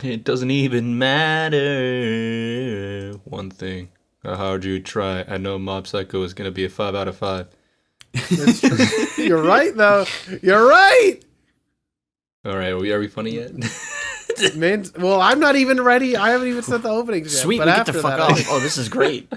It doesn't even matter. One thing. How hard you try. I know Mob Psycho is going to be a 5 out of 5. That's true. You're right, though. You're right. All right, are we funny yet? Man, well, I'm not even ready. I haven't even said the openings yet. Sweet, but we get to after fuck that, off. Oh, this is great.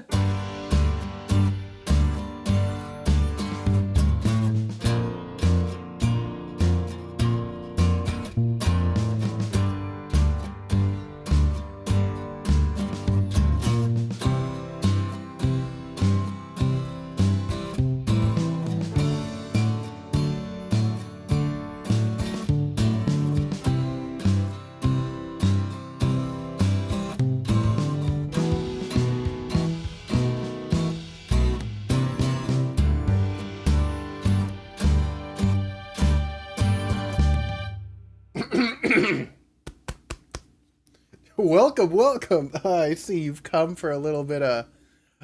welcome. I see you've come for a little bit of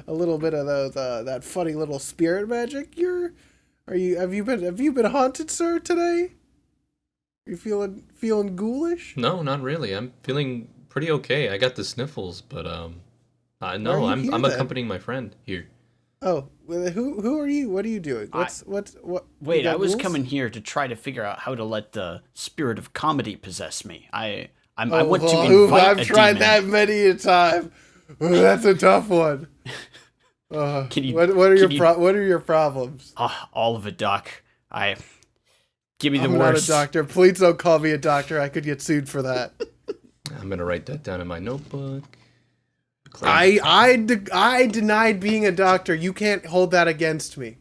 those that funny little spirit magic. Have you been haunted, sir, today? You feeling ghoulish? No, not really. I'm feeling pretty okay. I got the sniffles, but no, I'm accompanying my friend here. Oh, well, who are you? What are you doing? What? Wait, I was ghouls? coming here to try to figure out how to let the spirit of comedy possess me. I want to Oh, invite I've a tried demon. that many a time. Oh, that's a tough one. Can you? What are your problems? All of it, Doc. Give me the I'm worst. not a doctor. Please don't call me a doctor. I could get sued for that. I'm going to write that down in my notebook. I denied being a doctor. You can't hold that against me.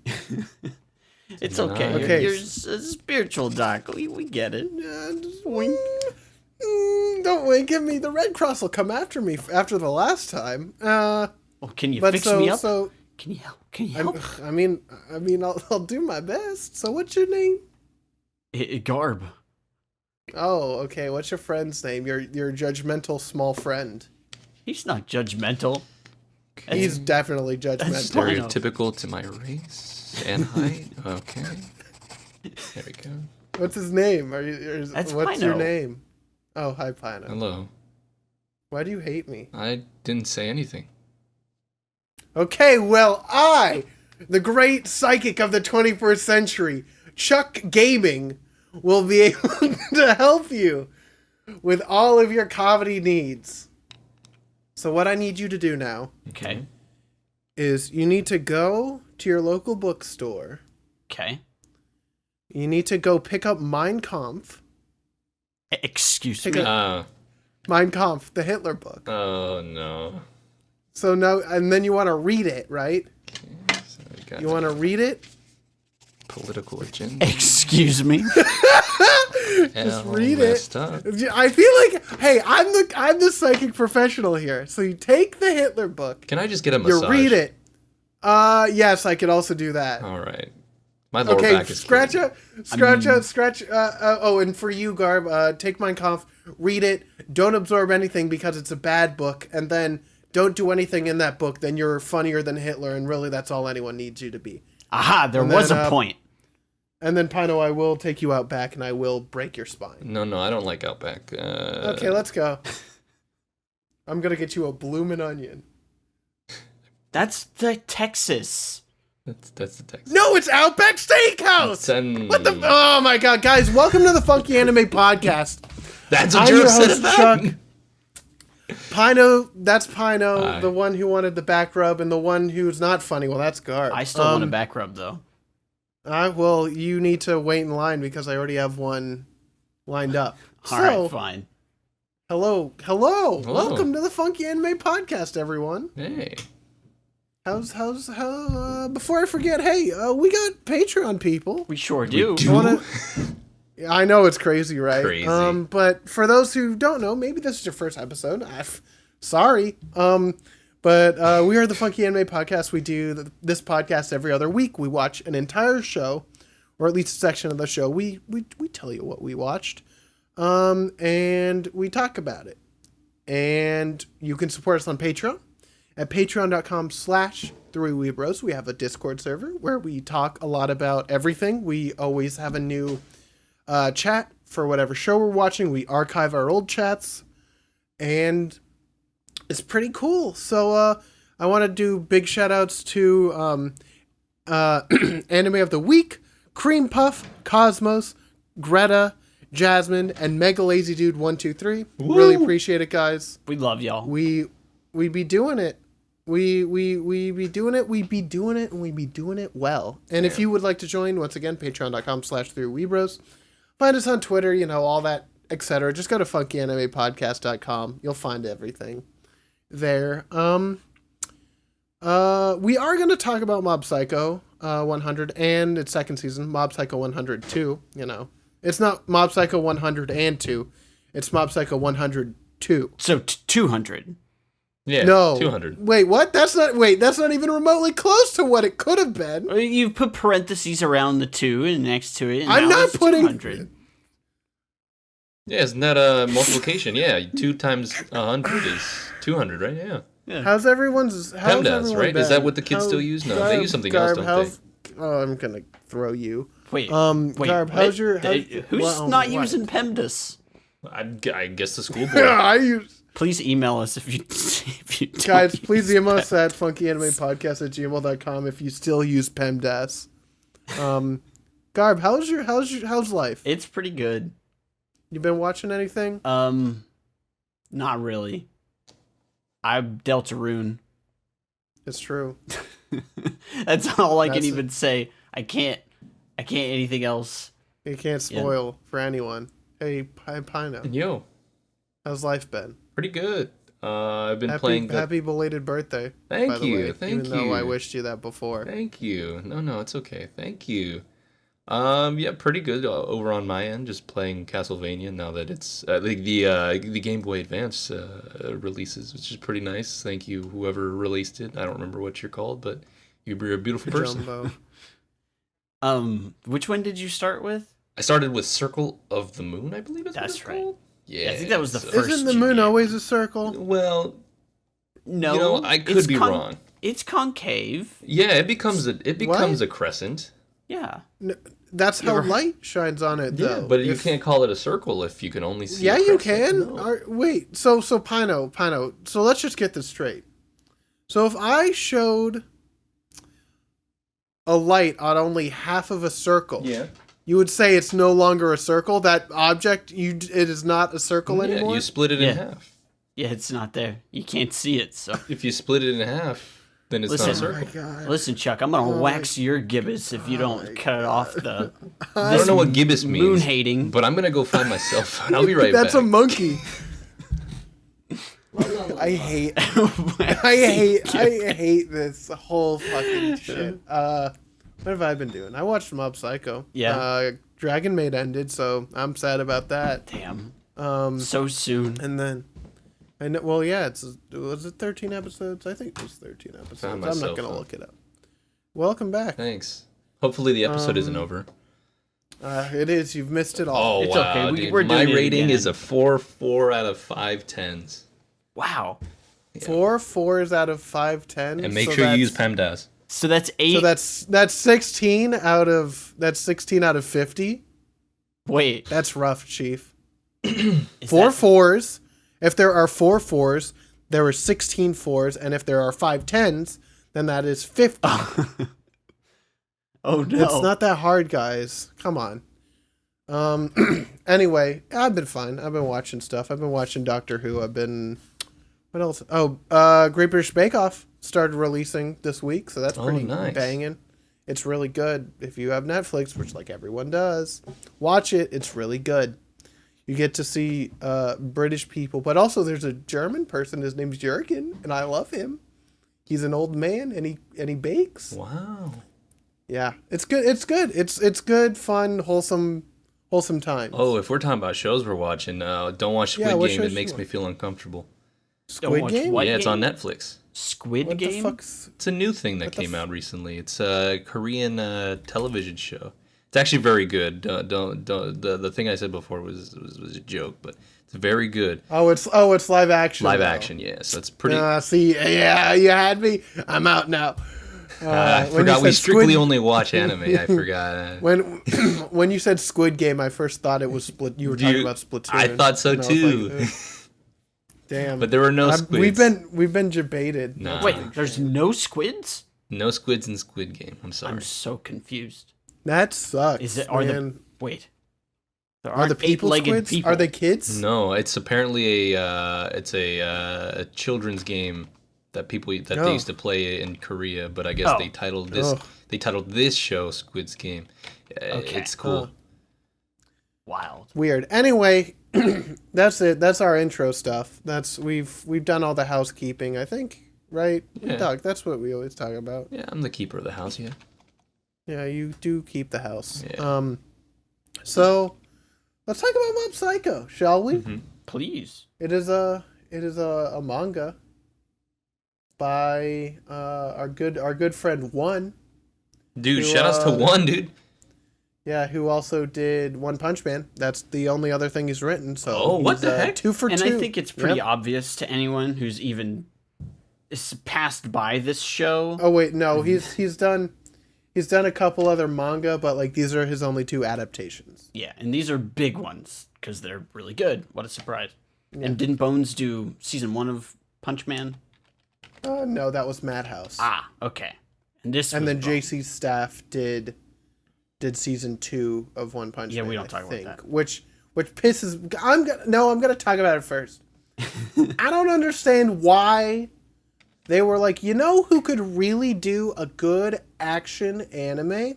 It's okay. Okay. You're a spiritual doc. We get it. Wink. Don't wink at me. The Red Cross will come after me after the last time. Well, can you fix me up? Can you help? Can you help? I mean, I'll do my best. So, what's your name? Garb. Oh, okay. What's your friend's name? Your judgmental small friend. He's not judgmental. He's definitely judgmental. Pino. Stereotypical to my race and height. Okay. There we go. What's his name? What's Pino. your name? Oh, hi, Pino. Hello. Why do you hate me? I didn't say anything. Okay, well, the great psychic of the 21st century, Chuck Gaming, will be able to help you with all of your comedy needs. So what I need you to do now Okay. is you need to go to your local bookstore. Okay. You need to go pick up Mein Kampf. Excuse Pick me. up Mein Kampf, the Hitler book. Oh no. So now, and then you want to read it, right? Okay, so we got You want to read it? political agenda. Excuse me. Just read it. Up. I feel like, hey, I'm the psychic professional here. So you take the Hitler book. Can I just get a massage? You read it. Yes, I could also do that. All right. My lower Okay, back is scratch killing out. Oh, and for you, Garb, take Mein Kampf, read it. Don't absorb anything because it's a bad book, and then don't do anything in that book. Then you're funnier than Hitler, and really, that's all anyone needs you to be. Aha, there was a point. And then, Pino, I will take you out back, and I will break your spine. No, I don't like Outback. Okay, let's go. I'm gonna get you a bloomin' onion. That's the Texas. That's the text. No, it's Outback Steakhouse. What the? Oh my God, guys! Welcome to the Funky Anime Podcast. That's what I'm you're your upset host, about. Chuck. Pino, that's Pino, Hi. the one who wanted the back rub, and the one who's not funny. Well, that's Garb. I still want a back rub though. Well, you need to wait in line because I already have one lined up. All right, fine. Hello. Welcome to the Funky Anime Podcast, everyone. Hey. How? Before I forget, hey, we got Patreon people. We sure do. I know it's crazy, right? Crazy. But for those who don't know, maybe this is your first episode. Sorry. But we are the Funky Anime Podcast. We do this podcast every other week. We watch an entire show, or at least a section of the show. We tell you what we watched, and we talk about it. And you can support us on Patreon at patreon.com/A-Weebros. We have a Discord server where we talk a lot about everything. We always have a new chat for whatever show we're watching. We archive our old chats. and it's pretty cool. So I want to do big shout outs to Anime of the Week, Cream Puff, Cosmos, Greta, Jasmine, and Mega Lazy Dude 123. Really appreciate it, guys. We love y'all. We be doing it. We be doing it. We be doing it, and we be doing it well. And if you would like to join, once again, patreon.com/3A-Weebros. Find us on Twitter, all that, etc. Just go to funkyanimePodcast.com. You'll find everything there. We are going to talk about Mob Psycho 100 and its second season, Mob Psycho 102. It's not Mob Psycho 102. It's Mob Psycho 102. So 200. Yeah, no. 200. Wait, what? That's not even remotely close to what it could have been. You put parentheses around the 2 and next to it. And I'm not putting 200. Yeah, isn't that a multiplication? Yeah, 2 times 100 is 200, right? Yeah. How's everyone's PEMDAS, right? been? Is that what the kids still use? No, they use something else, don't they? Oh, I'm gonna throw you. Wait, Garb, how's your... who's not using PEMDAS? I guess the school board. I use... Please email us if you don't Guys, please email us at funkyanimePodcast@gmail.com if you still use PEMDAS. Garb, how's life? It's pretty good. You been watching anything? Not really. I Deltarune. It's true. That's all I can even say. I can't anything else. You can't spoil for anyone. Hey, Pino. Yo. How's life been? Pretty good. I've been playing... Happy belated birthday. Thank you. Even though I wished you that before. Thank you. No, it's okay. Thank you. Yeah, pretty good over on my end. Just playing Castlevania now that it's the Game Boy Advance releases, which is pretty nice. Thank you, whoever released it. I don't remember what you're called, but you're a beautiful person. Jumbo. Which one did you start with? I started with Circle of the Moon, I believe is what it's right. called. Yeah, I think that was the first. Isn't the moon always a circle? Well, no, I could be wrong. It's concave. Yeah, it becomes a crescent. Yeah. No, that's how light shines on it, though. Yeah, but you can't call it a circle if you can only see. Yeah, you can. No. Wait, so Pino. So let's just get this straight. So if I showed a light on only half of a circle, you would say it's no longer a circle. That object, it is not a circle anymore. Yeah, you split it in half. Yeah, it's not there. You can't see it. So if you split it in half, then it's not a circle. Listen, Chuck, I'm gonna wax your gibbous if you don't cut it off the. I don't know what gibbous means. Moon hating. But I'm gonna go find my cell phone. I'll be right That's back. a monkey. I hate this whole fucking shit. What have I been doing? I watched Mob Psycho. Yeah. Dragon Maid ended, so I'm sad about that. Damn. So soon. And then, well, yeah, was it 13 episodes? I think it was 13 episodes. I'm not gonna look it up. Welcome back. Thanks. Hopefully the episode isn't over. It is. You've missed it all. Oh, it's wow, okay. Dude. We're doing My rating again. is a 4 out of 5 tens. Wow. Yeah. 4 4s out of 5 10s. And make sure you use PEMDAS. So that's 8. So that's 16 out of 50. Wait. That's rough, Chief. 4 4s. If there are 4 4s, there are 16 4s, and if there are 5 10s, then that is 50. Oh no. It's not that hard, guys. Come on. Anyway, I've been fine. I've been watching stuff. I've been watching Doctor Who. What else? Oh, Great British Bake Off started releasing this week, so that's pretty nice. banging. It's really good. If you have Netflix, which like everyone does, watch it. It's really good. You get to see British people, but also there's a German person. His name's Jurgen, and I love him. He's an old man, and he bakes. Wow. Yeah, it's good. It's good. It's good, fun, wholesome times. Oh, if we're talking about shows we're watching, don't watch Squid Game. It makes me feel uncomfortable. Squid Game? Yeah, it's on Netflix. Squid What Game? the fuck's... It's a new thing that came out recently. It's a Korean television show. It's actually very good. The thing I said before was a joke, but it's very good. Oh, it's live action. Live action, yeah. So it's pretty. See, yeah, you had me. I'm out now. I forgot we strictly only watch anime. I forgot. When you said Squid Game, I first thought it was Split. You were talking about Splatoon. I thought so too. Damn. But there were no squids. We've been debated. Nah. Wait, there's no squids? No squids in Squid Game. I'm sorry. I'm so confused. That sucks. Is it man. Wait? There Are the people eight-legged squids? people. Are they kids? No, it's apparently a children's game that they used to play in Korea, but I guess they titled this show Squid's Game. Okay. It's cool. Wild. Weird. Anyway, that's it. That's our intro stuff. We've done all the housekeeping, I think, right? Yeah. That's what we always talk about. Yeah, I'm the keeper of the house. Yeah. Yeah, you do keep the house. Yeah. So let's talk about Mob Psycho, shall we? Mm-hmm. Please. It is a manga by our good friend One. Dude, shout outs to One, dude. Yeah, who also did One Punch Man. That's the only other thing he's written. So what the heck? 2 for 2. And I think it's pretty obvious to anyone who's even passed by this show. Oh wait, no, he's done a couple other manga, but like these are his only 2 adaptations. Yeah, and these are big ones because they're really good. What a surprise! Yeah. And didn't Bones do season 1 of Punch Man? No, that was Madhouse. Ah, okay. And then JC's staff did season 2 of One Punch Man. Yeah, we don't talk about that. Which pisses. I'm gonna talk about it first. I don't understand why they were like, you know who could really do a good action anime?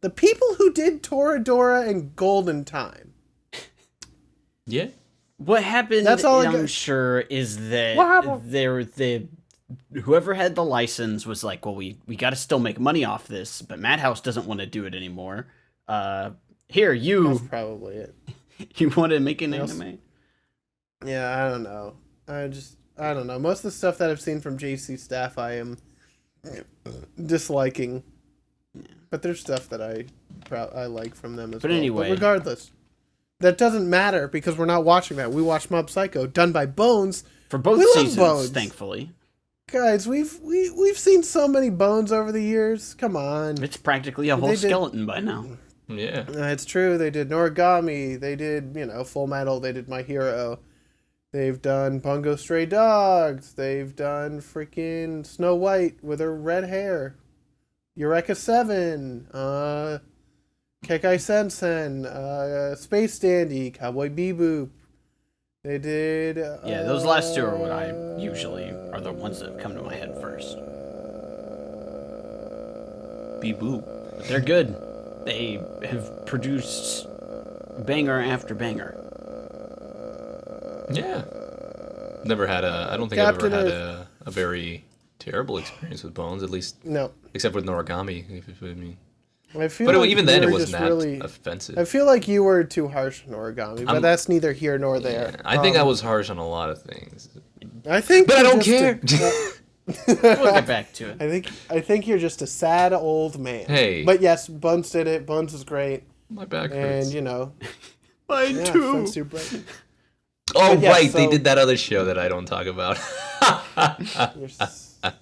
The people who did Toradora and Golden Time. Yeah. What happened? That's all I'm sure is that whoever had the license was like, well, we got to still make money off this, but Madhouse doesn't want to do it anymore. Here, That's probably it. You want to make an anime? Yeah, I don't know. I don't know. Most of the stuff that I've seen from JC staff, I am disliking. Yeah. But there's stuff that I like from them as well. Anyway. But regardless, that doesn't matter because we're not watching that. We watch Mob Psycho, done by Bones. For both seasons, Bones. Thankfully. Guys, we've seen so many Bones over the years. Come on. It's practically a whole skeleton by now. Yeah. It's true. They did Noragami. They did, Full Metal. They did My Hero. They've done Bungo Stray Dogs. They've done freaking Snow White with her red hair. Eureka 7. Kekai Sensen. Space Dandy. Cowboy Bebop. They did... yeah, those last 2 are what I usually are the ones that come to my head first. Bebop. They're good. They have produced banger after banger. Yeah. Never had I don't think Captain I've ever Earth. had a very terrible experience with Bones, at least. No. Except with Noragami, I mean. I feel But like even then, you it were wasn't just that offensive. I feel like you were too harsh on Origami, but that's neither here nor there. Yeah, I think I was harsh on a lot of things. I think, But I you're don't just care. We'll get back to it. I think you're just a sad old man. Hey. But yes, Bones did it. Bones was great, My back hurts. and Mine yeah, too. Fun Soup Break. Oh, But yeah, right. They so- did that other show that I don't talk about. You're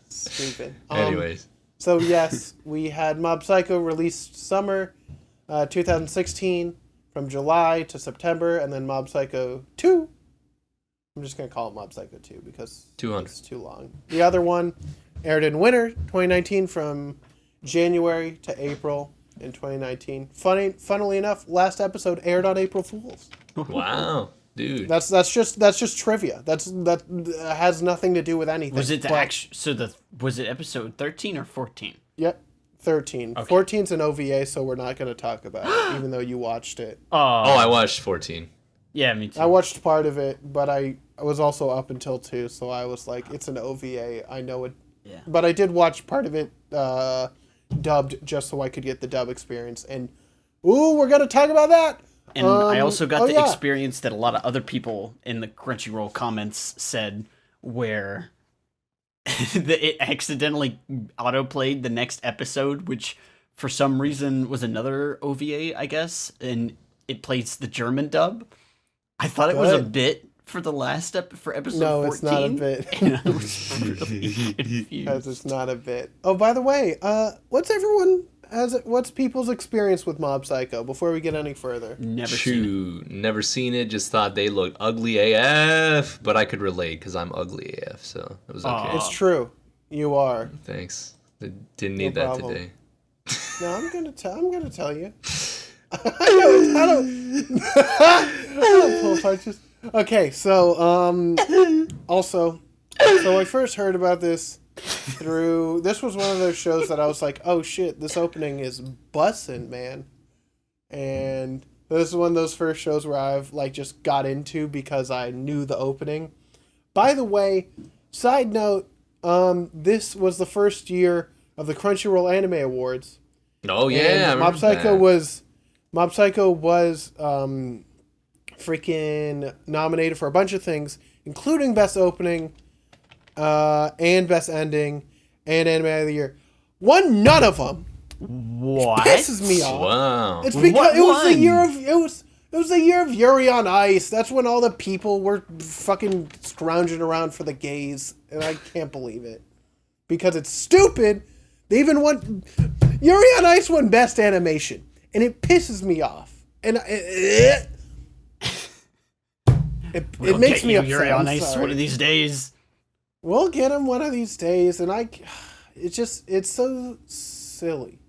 stupid. Anyways. So yes, we had Mob Psycho released summer 2016 from July to September, and then Mob Psycho 2. I'm just going to call it Mob Psycho 2 because 200. it's too long. The other one aired in winter 2019 from January to April in 2019. Funnily enough, last episode aired on April Fools. Wow. Dude. That's just trivia. That has nothing to do with anything. Was it was it episode 13 or 14? Yep. 13. Okay. 14's an OVA, so we're not going to talk about it, even though you watched it. Oh, I watched 14. Yeah, me too. I watched part of it, but I was also up until 2, so I was like, it's an OVA. I know it. Yeah. But I did watch part of it dubbed just so I could get the dub experience. And, ooh, we're going to talk about that. And I also got the experience that a lot of other people in the Crunchyroll comments said where it accidentally autoplayed the next episode, which for some reason was another OVA, I guess, and it plays the German dub. I thought it was a bit for the last for episode 14. No, it's not a bit. And I was really confused. Because it's not a bit. Oh, by the way, what's everyone what's people's experience with Mob Psycho before we get any further? Never seen it. Just thought they looked ugly AF, but I could relate because I'm ugly AF, so it was okay. It's true. You are. Thanks. I didn't need that today. No, I'm gonna tell you. I don't pull punches. Okay, so also, I first heard about this this was one of those shows that I was like, oh shit, this opening is bussin', man. And this is one of those first shows where I've like just got into because I knew the opening. By the way, side note, this was the first year of the Crunchyroll Anime Awards. Oh yeah, Mob Psycho was freaking nominated for a bunch of things, including Best Opening, and Best Ending, and Anime of the Year. Won none of them. What? It pisses me off. Wow. It's because it was the year of Yuri on Ice. That's when all the people were fucking scrounging around for the gays, and I can't believe it because it's stupid. They even won. Yuri on Ice won Best Animation, and it pisses me off. And it makes me upset. Yuri on Ice one of these days. We'll get him one of these days, and it's so silly.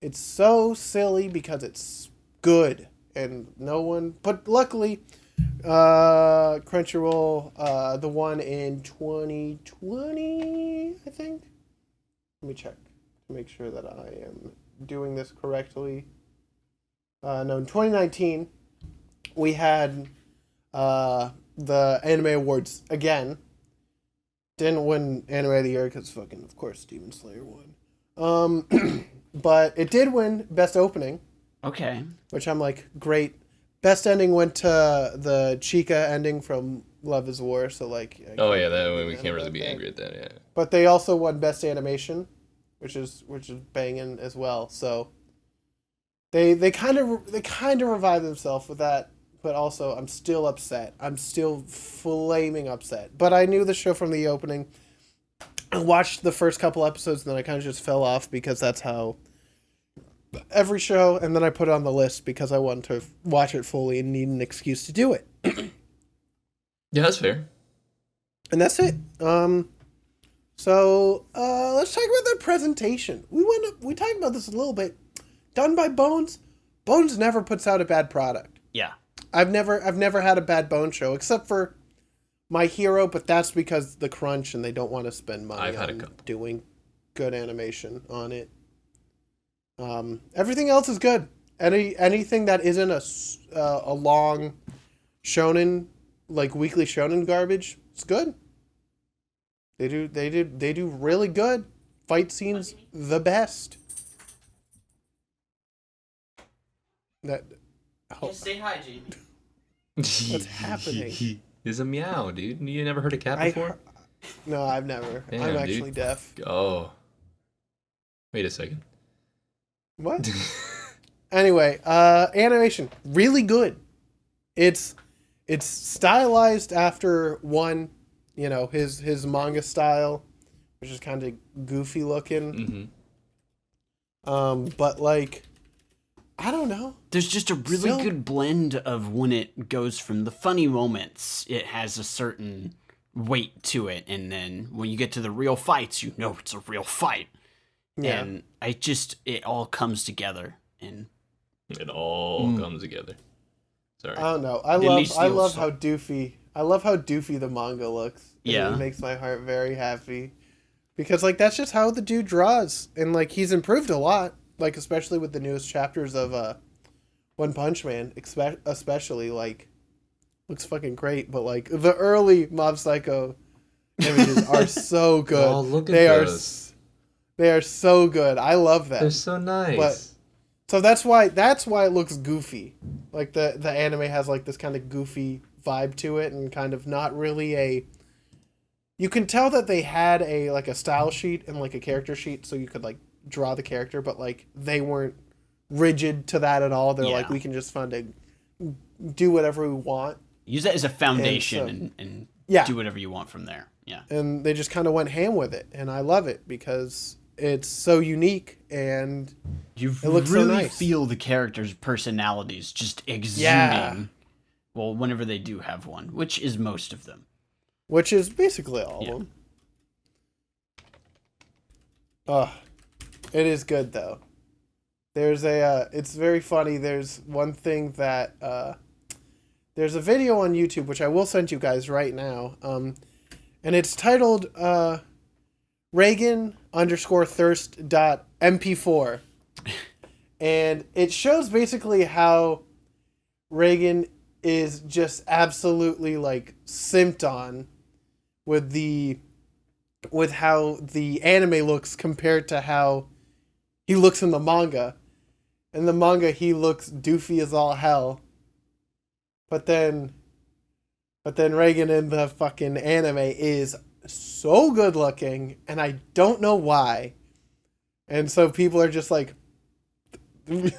It's so silly because it's good, and no one. But luckily, Crunchyroll, the one in 2020, I think. Let me check to make sure that I am doing this correctly. No, in 2019, we had the Anime Awards again. Didn't win Anime of the Year because fucking, of course, Demon Slayer won. But it did win Best Opening. Okay. Which I'm like, great. Best Ending went to the Chica ending from Love is War, so like... Oh yeah, that way we can't really be angry at that, yeah. But they also won Best Animation, which is banging as well, so... They kind of revive themselves with that, but also I'm still upset. I'm still flaming upset. But I knew the show from the opening. I watched the first couple episodes and then I kind of just fell off because that's how every show, and then I put it on the list because I wanted to watch it fully and need an excuse to do it. Yeah, that's fair. And that's it. So let's talk about the presentation. We talked about this a little bit. Done by Bones. Bones never puts out a bad product. Yeah. I've never had a bad Bones show except for My Hero, but that's because the crunch and they don't want to spend money on doing good animation on it. Everything else is good. Anything that isn't a long shonen, like weekly shonen garbage, it's good. They do really good. Fight scenes the best. Just say hi, Jamie. What's happening? There's a meow, dude. You never heard a cat before? No, I've never. Damn, I'm actually deaf. Oh. Wait a second. What? Anyway, animation really good. It's stylized after one, his manga style, which is kind of goofy looking. Mm-hmm. But like, I don't know. There's just a really good blend of when it goes from the funny moments, it has a certain weight to it, and then when you get to the real fights, it's a real fight. Yeah. And it all comes together, and it all comes together. Sorry. I don't know. I love how doofy the manga looks. Yeah. It makes my heart very happy. Because like that's just how the dude draws, and like he's improved a lot. Like, especially with the newest chapters of One Punch Man, especially, like, looks fucking great. But, like, the early Mob Psycho images are so good. Oh, look at those. They are so good. I love them. They're so nice. But, so that's why it looks goofy. Like, the anime has, like, this kind of goofy vibe to it and kind of not really a... You can tell that they had a style sheet and, like, a character sheet so you could, like, draw the character, but like they weren't rigid to that at all. They're like, we can just do whatever we want. Use that as a foundation and do whatever you want from there. Yeah. And they just kind of went ham with it, and I love it because it's so unique, and You it looks really so nice. feel the characters' personalities just exuding. Yeah. Well, whenever they do have one, which is most of them. Which is basically all of them. Oh, it is good though. There's it's very funny. There's one thing that, there's a video on YouTube, which I will send you guys right now. And it's titled, Reagan_thirst.mp4. And it shows basically how Reagan is just absolutely like simped on with how the anime looks compared to how he looks in the manga. In the manga, he looks doofy as all hell. But then Reagan in the fucking anime is so good looking, and I don't know why. And so people are just like,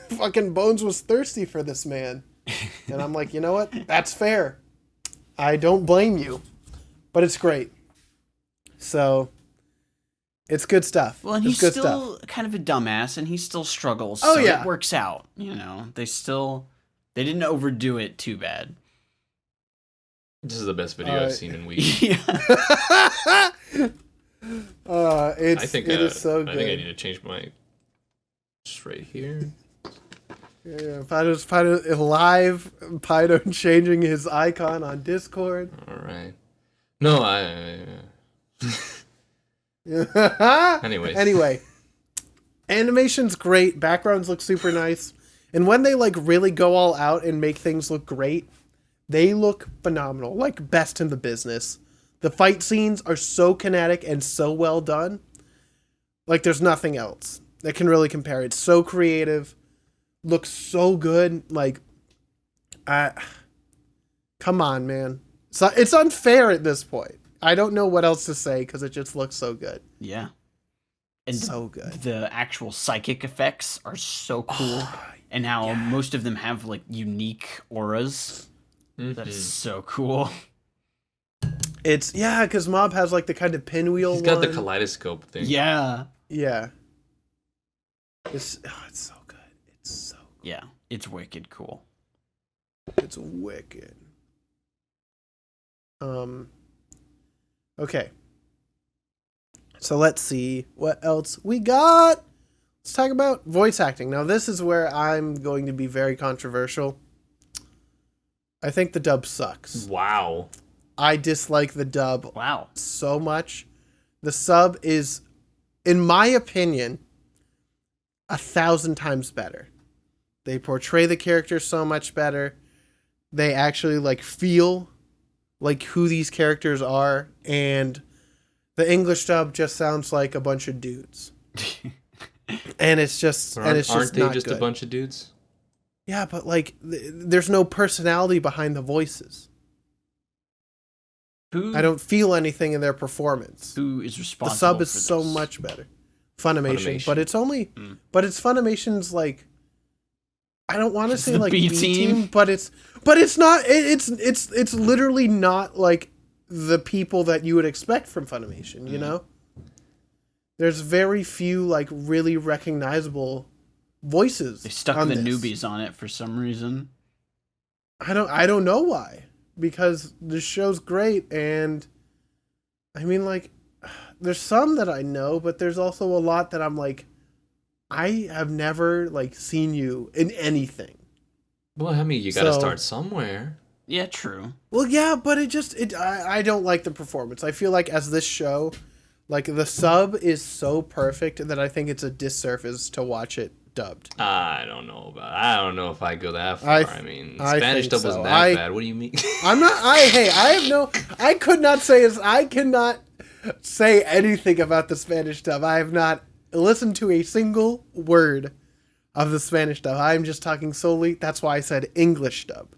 fucking Bones was thirsty for this man. And I'm like, you know what? That's fair. I don't blame you. But it's great. So, it's good stuff. Well, and he's still kind of a dumbass, and he still struggles. Oh, so yeah. It works out. They didn't overdo it too bad. This is the best video I've seen in weeks. Yeah. It is so good. I think I need to change my... Just right here. Yeah, Pino live. Pino changing his icon on Discord. All right. No, Anyway, animation's great. Backgrounds look super nice, and when they like really go all out and make things look great, they look phenomenal. Like best in the business. The fight scenes are so kinetic and so well done. Like there's nothing else that can really compare. It's so creative. Looks so good. Like, come on, man. So it's unfair at this point. I don't know what else to say because it just looks so good. Yeah. And so good. The actual psychic effects are so cool. And how most of them have like unique auras. Mm-hmm. That is so cool. It's, because Mob has like the kind of pinwheel He's got the kaleidoscope thing. Yeah. Yeah. It's so good. It's so good. Yeah, it's wicked cool. It's wicked. Okay. So let's see what else we got. Let's talk about voice acting. Now this is where I'm going to be very controversial. I think the dub sucks. Wow. I dislike the dub. Wow. So much. The sub is, in my opinion, 1,000 times better. They portray the characters so much better. They actually like feel like who these characters are, and the English dub just sounds like a bunch of dudes. And it's just aren't they not just good. A bunch of dudes? Yeah, but like there's no personality behind the voices. I don't feel anything in their performance. Who is responsible? The sub is for so this? much better. Funimation. But it's only, but it's Funimation's like, I don't want to say like B team, but it's not. It's literally not like the people that you would expect from Funimation. You know, there's very few like really recognizable voices. They stuck on the this. newbies on it for some reason. I don't know why, because the show's great, and I mean like, there's some that I know, but there's also a lot that I'm like, I have never like seen you in anything. Well, I mean, you got to start somewhere. Yeah, true. Well, yeah, but I don't like the performance. I feel like as this show, like the sub is so perfect that I think it's a disservice to watch it dubbed. I don't know if I go that far. I mean, Spanish dub wasn't that bad. What do you mean? I could not I cannot say anything about the Spanish dub. I have not listened to a single word of the Spanish dub. I'm just talking solely. That's why I said English dub.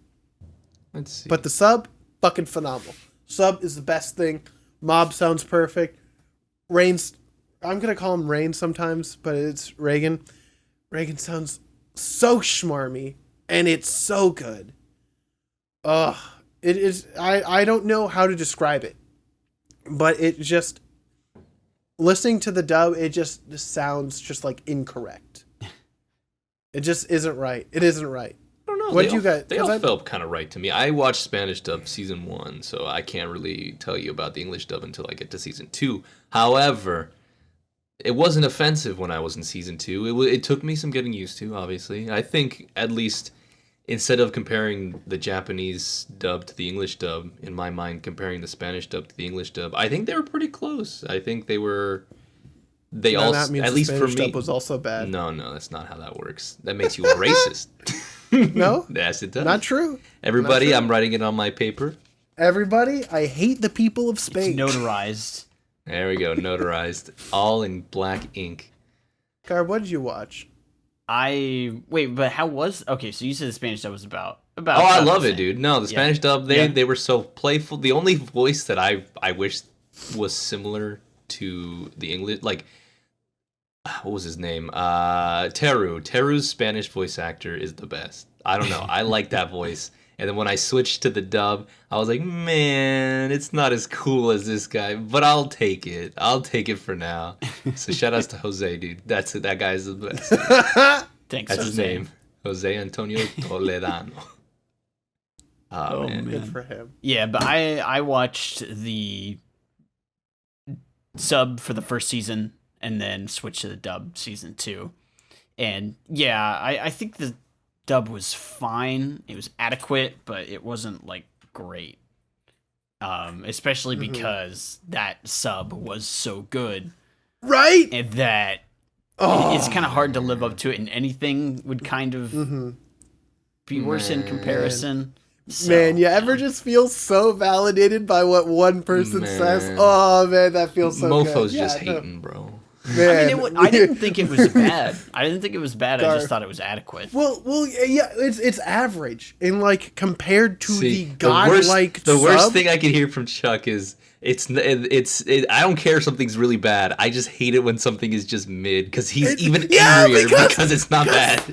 Let's see. But the sub, fucking phenomenal. Sub is the best thing. Mob sounds perfect. Rain's, I'm gonna call him Rain sometimes, but it's Reagan. Reagan sounds so schmarmy, and it's so good. Ugh, it is. I don't know how to describe it, but it just listening to the dub, it just sounds just like incorrect. It just isn't right. It isn't right. I don't know. What did you guys? They all felt kind of right to me. I watched Spanish dub season 1, so I can't really tell you about the English dub until I get to season 2. However, it wasn't offensive when I was in season 2. It took me some getting used to, obviously. I think at least instead of comparing the Japanese dub to the English dub, in my mind, comparing the Spanish dub to the English dub, I think they were pretty close. I think they were. They all, at least for me, dub was also bad. No, that's not how that works. That makes you a racist. No, yes, it does. Not true. Everybody, Not true. I'm writing it on my paper. Everybody, I hate the people of Spain. It's notarized. There we go, notarized, all in black ink. Garb, what did you watch? But how was? Okay, so you said the Spanish dub was about. Oh, I love it, dude. No, the Spanish dub, they were so playful. The only voice that I wish was similar to the English, like, what was his name? Teru. Teru's Spanish voice actor is the best. I don't know. I like that voice. And then when I switched to the dub, I was like, man, it's not as cool as this guy, but I'll take it. I'll take it for now. So shout outs to Jose, dude. That guy's the best. Thanks, That's Jose. his name. Jose Antonio Toledano. Oh, man. Good for him. Yeah, but I watched the sub for the first season and then switched to the dub season 2. And yeah, I think the dub was fine. It was adequate, but it wasn't like great. Especially because that sub was so good. Right? And that it's kind of hard to live up to it, and anything would kind of be worse in comparison. So, Man, you ever just feel so validated by what one person says? Oh, man, that feels so good. Mofo's just hating, bro. Man. I mean, I didn't think it was bad. I didn't think it was bad. I just thought it was adequate. Well, yeah, it's average. And, like, compared to the godlike The worst sub, thing I can hear from Chuck is, I don't care if something's really bad. I just hate it when something is just mid, because he's even angrier because it's not bad.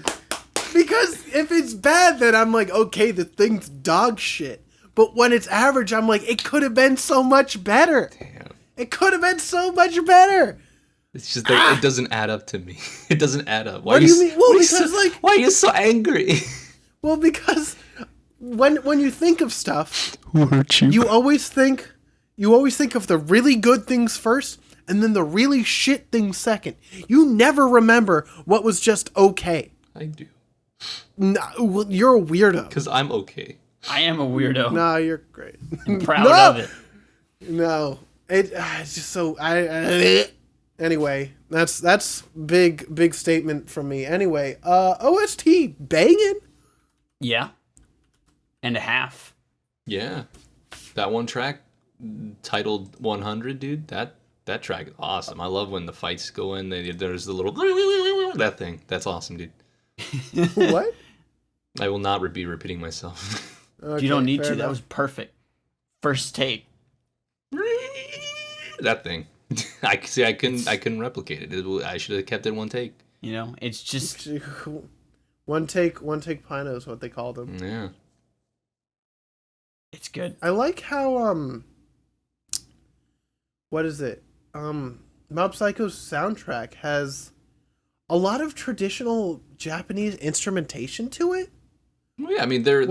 Because if it's bad, then I'm like, okay, the thing's dog shit. But when it's average, I'm like, it could have been so much better. Damn. It could have been so much better. It's just that it doesn't add up to me. It doesn't add up. What do you mean? Well, because why are you so angry? Well, because when you think of stuff, Who hurt you? you always think of the really good things first and then the really shit things second. You never remember what was just okay. I do. No, well, you're a weirdo. Because I'm okay. I am a weirdo. No, you're great. I'm proud of it. No, it's just so. Anyway, that's big statement from me. Anyway, OST banging. Yeah. And a half. Yeah. That one track titled 100, dude, that track is awesome. I love when the fights go in. There's the little that thing. That's awesome, dude. What? I will not be repeating myself. Okay, You don't need to. fair That enough. was perfect. First take. That thing. I couldn't replicate it. I should have kept it one take. You know, it's just one take Pino is what they called him. Yeah. it's good. I like how what is it? Mob Psycho's soundtrack has a lot of traditional Japanese instrumentation to it. Well, yeah, I mean they're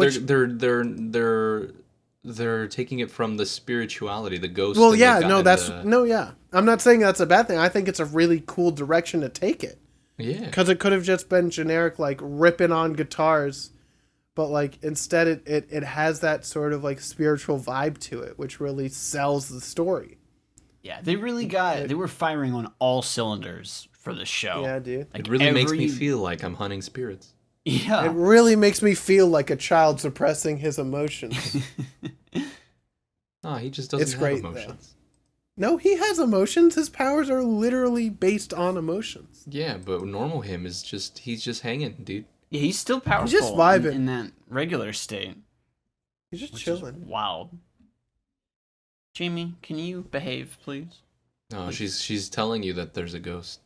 taking it from the spirituality, the ghost. Well, yeah, yeah. I'm not saying that's a bad thing. I think it's a really cool direction to take it. Yeah. Because it could have just been generic, like ripping on guitars, but like instead it has that sort of like spiritual vibe to it, which really sells the story. Yeah, they were firing on all cylinders for the show. Yeah, dude. Like It really makes me feel like I'm hunting spirits. Yeah. It really makes me feel like a child suppressing his emotions. He just doesn't have great, emotions. No, he has emotions. His powers are literally based on emotions. Yeah, but normal him is he's just hanging, dude. Yeah, he's still powerful. just vibing. in that regular state. He's just Which chilling. is wild. Jamie, can you behave, please? No, she's telling you that there's a ghost.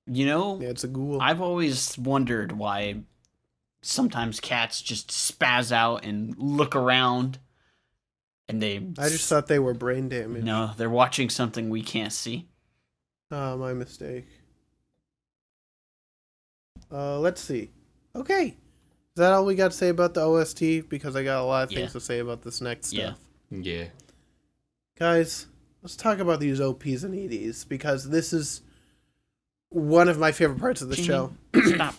You know, Yeah, it's a ghoul. I've always wondered why sometimes cats just spaz out and look around, and I just thought they were brain damaged. no, they're watching something we can't see. My mistake. Let's see. Okay. Is that all we got to say about the OST? Because I got a lot of things to say about this next stuff. Yeah. Guys, let's talk about these OPs and EDs, because this is one of my favorite parts of the show. Stop.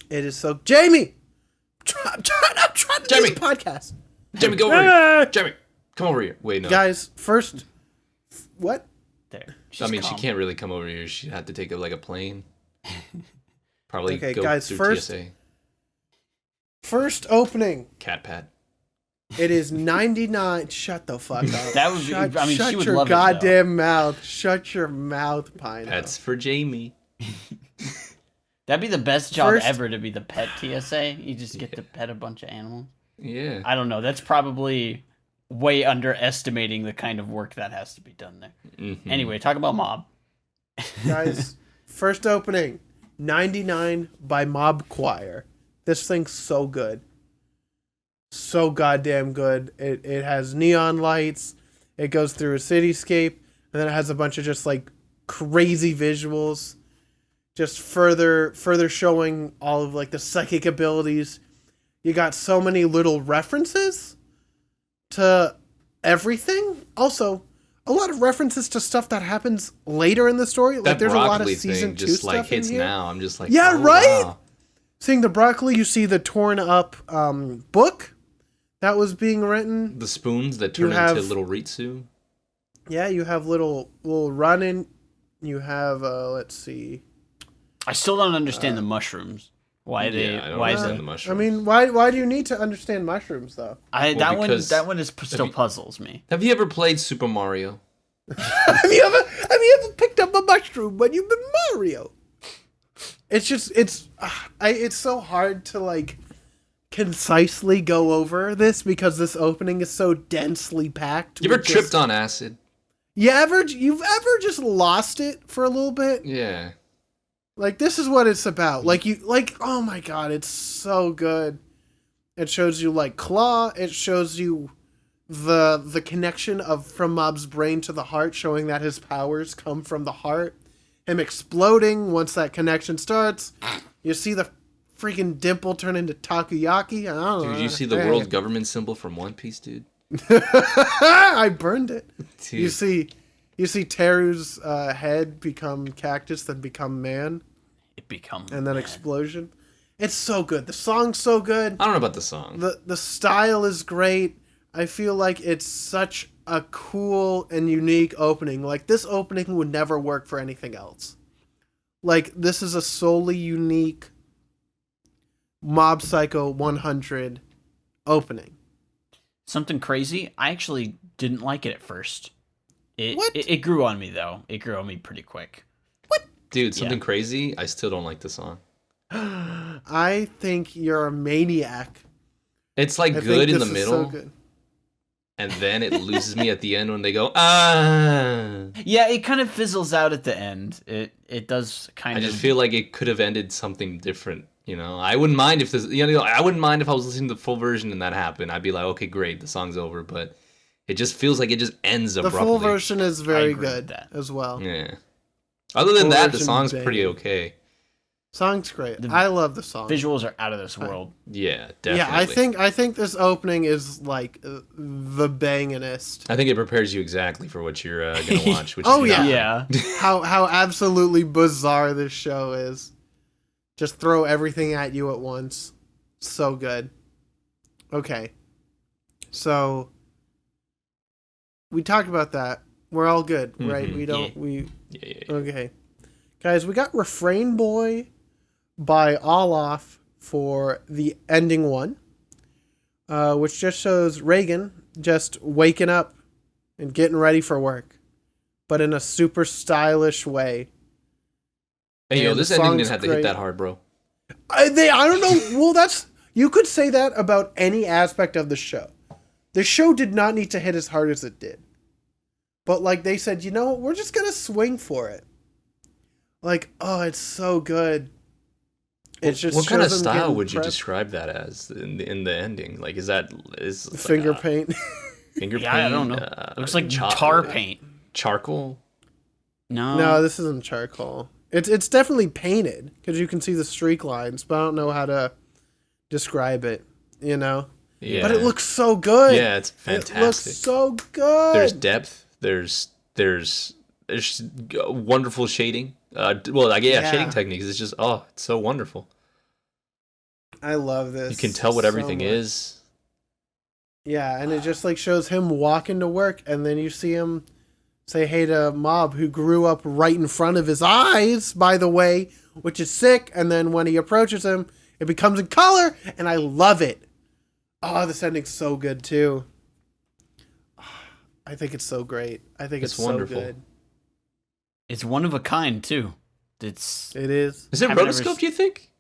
It is so... Jamie! I'm trying to do the podcast. Jamie, go over here. Jamie, come over here. Wait, no. Guys, first... What? There. I mean, she can't really come over here. She'd have to take a plane. Probably Okay, go guys, through first- TSA. First opening. Cat pat. It is 99... Shut the fuck up. That would be, shut, I mean, shut she would your love goddamn mouth. Shut your mouth, Pino. That's for Jamie. That'd be the best job First- ever, to be the pet TSA. You just get to pet a bunch of animals. Yeah. I don't know. That's probably way underestimating the kind of work that has to be done there. Mm-hmm. Anyway, talk about Mob. Guys, first opening. 99 by Mob Choir. This thing's so good. So goddamn good. It has neon lights. It goes through a cityscape. And then it has a bunch of just like crazy visuals. Just further showing all of like the psychic abilities. You got so many little references to everything. Also, a lot of references to stuff that happens later in the story. Like That there's a lot of broccoli season thing 2 just stuff like hits in here. now. I'm just like, Yeah, oh, right? wow. Seeing the broccoli, you see the torn up book that was being written. The spoons that turn into little Ritsu. Yeah, you have little running. You have let's see. I still don't understand the mushrooms. Why they? I don't Why is understand it? the mushrooms. I mean, why do you need to understand mushrooms though? That one is still you- puzzles me. Have you ever played Super Mario? have you ever picked up a mushroom when you've been Mario? It's just it's so hard to like concisely go over this because this opening is so densely packed. You ever with tripped just- on acid? You've ever just lost it for a little bit? Yeah. Like this is what it's about. Oh my god, it's so good. It shows you like Claw. It shows you the connection from Mob's brain to the heart, showing that his powers come from the heart. Him exploding once that connection starts. You see the freaking Dimple turn into takoyaki. I don't know. Dude, you see the world government symbol from One Piece, dude? I burned it. Dude. You see Teru's head become cactus, then become man, and then explosion. It's so good. The song's so good. I don't know about the song. The style is great. I feel like it's such a cool and unique opening. Like this opening would never work for anything else. Like this is a solely unique Mob Psycho 100 opening. Something crazy. I actually didn't like it at first. What? It grew on me though. It grew on me pretty quick. Dude, something crazy? I still don't like the song. I think you're a maniac. It's like I think good in the this is middle, so good. and then it loses me at the end when they go, ah. Yeah, it kind of fizzles out at the end. It does kind I of. just feel like it could have ended something different. You know, I wouldn't mind if this. I wouldn't mind if I was listening to the full version and that happened. I'd be like, okay, great, the song's over. But it just feels like it just ends The abruptly. full version is very agree with good that. as well. Yeah. Other than Full that, the version song's banging. pretty okay. Song's great. I love the song. Visuals are out of this world. Yeah, definitely. Yeah, I think this opening is like the bangingest. I think it prepares you exactly for what you're gonna watch. Which Oh, is yeah. not- Yeah. How absolutely bizarre this show is. Just throw everything at you at once. So good. Okay. So we talked about that. We're all good, right? Mhm. We don't Yeah. Okay. Guys, we got Refrain Boy by Olaf for the ending one. Which just shows Reagan just waking up and getting ready for work. But in a super stylish way. Hey, yo, And this the ending song's didn't have to hit great. that hard, bro. I don't know. Well, you could say that about any aspect of the show. The show did not need to hit as hard as it did. But like they said, we're just going to swing for it. Like, oh, it's so good. It's just What kind of shows them style getting would you prepped. describe that as in the ending? Like, is Finger like paint? finger paint? Yeah, I don't know. Looks like tar paint. charcoal. No, this isn't charcoal. It's definitely painted because you can see the streak lines, but I don't know how to describe it. You know. Yeah. But it looks so good. Yeah, it's fantastic. It looks so good. There's depth. There's wonderful shading. Shading techniques. It's just it's so wonderful. I love this. You can tell what everything is. Yeah, and it just like shows him walking to work, and then you see him say hey to Mob, who grew up right in front of his eyes, by the way, which is sick. And then when he approaches him, it becomes in color, and I love it. Oh, this ending's so good too. I think it's so great. I think it's wonderful. So good. It's one of a kind too. It is. Is it rotoscoped? You think?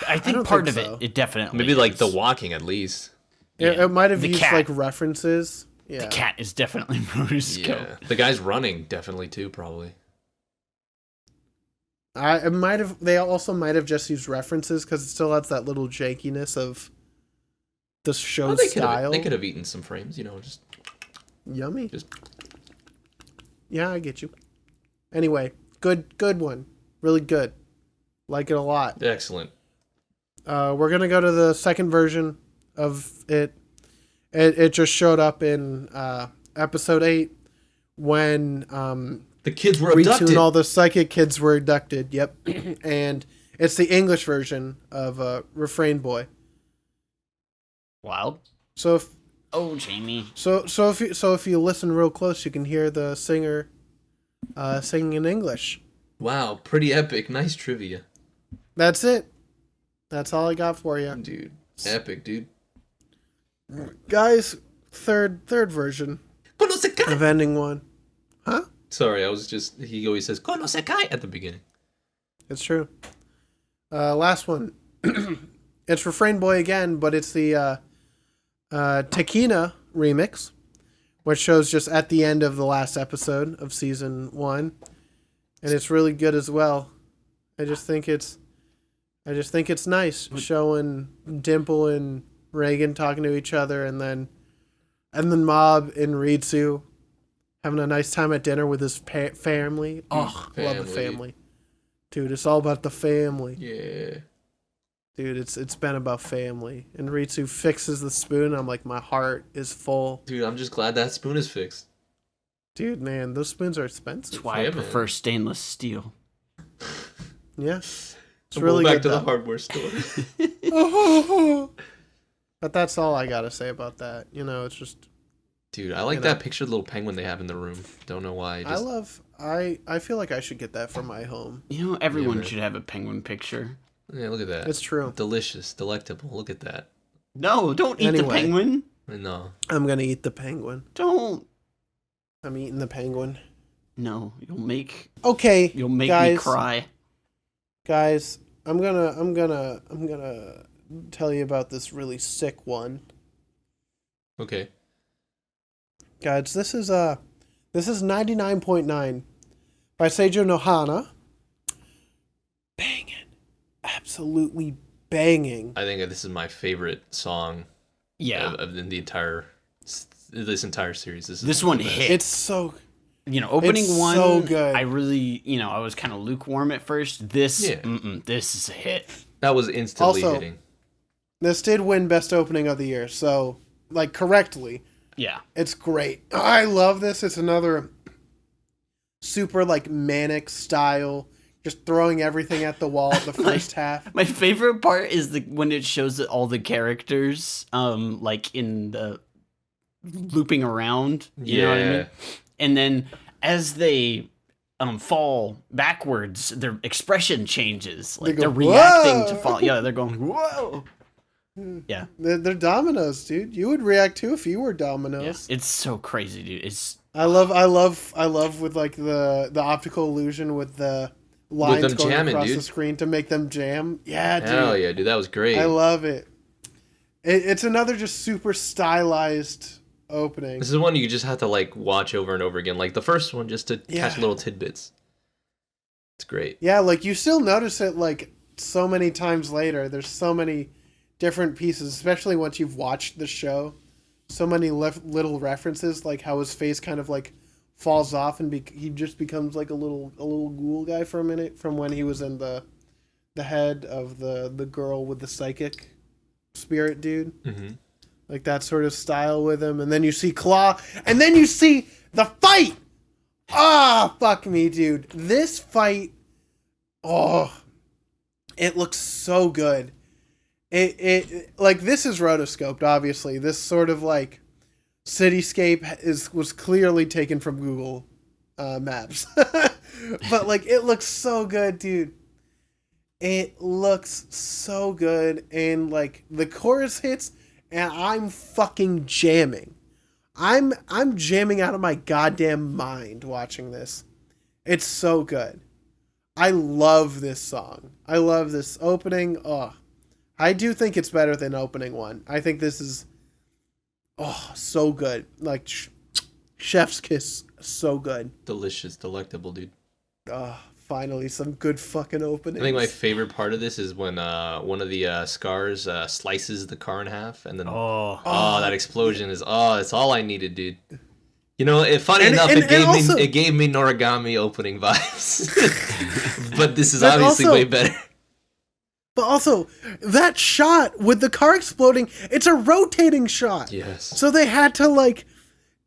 I think part of it definitely. Maybe like the walking at least. It might have used like references. Yeah. The cat is definitely rotoscoped. Yeah. The guy's running definitely too, probably. They also might have just used references because it still has that little jankiness of the show style. They could have eaten some frames, just yummy. Yeah, I get you. Anyway, good one. Really good. Like it a lot. Excellent. We're gonna go to the second version of it. It just showed up in episode 8 when the kids were abducted. Ritsu and all the psychic kids were abducted. Yep, and it's the English version of Refrain Boy. Wild. So Jamie. So if you listen real close, you can hear the singer singing in English. Wow, pretty epic. Nice trivia. That's it. That's all I got for you, dude. Epic, dude. Guys, third version of ending 1. Huh? Sorry, he always says "Konosekai" at the beginning. It's true. Last one. It's Refrain Boy again, but it's the Takina remix, which shows just at the end of the last episode of season 1, and it's really good as well. I just think it's nice showing Dimple and Reagan talking to each other, and then Mob and Ritsu having a nice time at dinner with his family. Oh, love the family, dude. It's all about the family. Yeah, dude. It's been about family. And Ritsu fixes the spoon. I'm like, my heart is full. Dude, I'm just glad that spoon is fixed. Dude, man, those spoons are expensive. That's why I prefer stainless steel. Yeah, it's really back good. To the hardware store. But that's all I gotta say about that. It's just... Dude, I like that picture of the little penguin they have in the room. Don't know why. I feel like I should get that for my home. Everyone should have a penguin picture. Yeah, look at that. It's true. Delicious, delectable. Look at that. No, don't eat the penguin. No. I'm gonna eat the penguin. Don't. I'm eating the penguin. No, you'll make me cry. Guys, I'm gonna tell you about this really sick one. Okay. Guys, this is 99.9 by Seijo Nohana. Banging. Absolutely banging. I think this is my favorite song. Yeah. Of the entire series. This one hit. It's so... opening one, so good. I really, I was kind of lukewarm at first. This is a hit. That was instantly hitting. This did win Best Opening of the Year, so, correctly. Yeah. It's great. I love this. It's another super, manic style, just throwing everything at the wall the first half. My favorite part is when it shows all the characters, in the looping around. You know what I mean? And then as they fall backwards, their expression changes. They're reacting to fall. Yeah, they're going, whoa. Yeah. They're dominoes, dude. You would react too if you were dominoes. Yeah. It's so crazy, dude. I love with the optical illusion with the lines going jamming, across the screen to make them jam. Yeah, dude. Hell yeah, dude. That was great. I love it. It's another just super stylized opening. This is one you just have to watch over and over again, like the first one, just to catch little tidbits. It's great. Yeah, you still notice it so many times later. There's so many different pieces, especially once you've watched the show. So many little references, like how his face kind of falls off and he just becomes like a little ghoul guy for a minute from when he was in the head of the girl with the psychic spirit dude. Mm-hmm. Like that sort of style with him. And then you see Claw. And then you see the fight. Ah, fuck me, dude. This fight. Oh, it looks so good. It like, this is rotoscoped, obviously. This sort of like cityscape was clearly taken from Google Maps. But like, it looks so good, dude. It looks so good. And like, the chorus hits and I'm fucking jamming. I'm jamming out of my goddamn mind watching this. It's so good. I love this song. I love this opening. Oh, I do think it's better than opening one. I think this is so good. Like chef's kiss, so good. Delicious, delectable, dude. Finally some good fucking openings. I think my favorite part of this is when one of the scars slices the car in half, and then that explosion is it's all I needed, dude. You know, funny enough, it gave me Noragami opening vibes, but this is obviously way better. But also, that shot with the car exploding, it's a rotating shot. Yes. So they had to like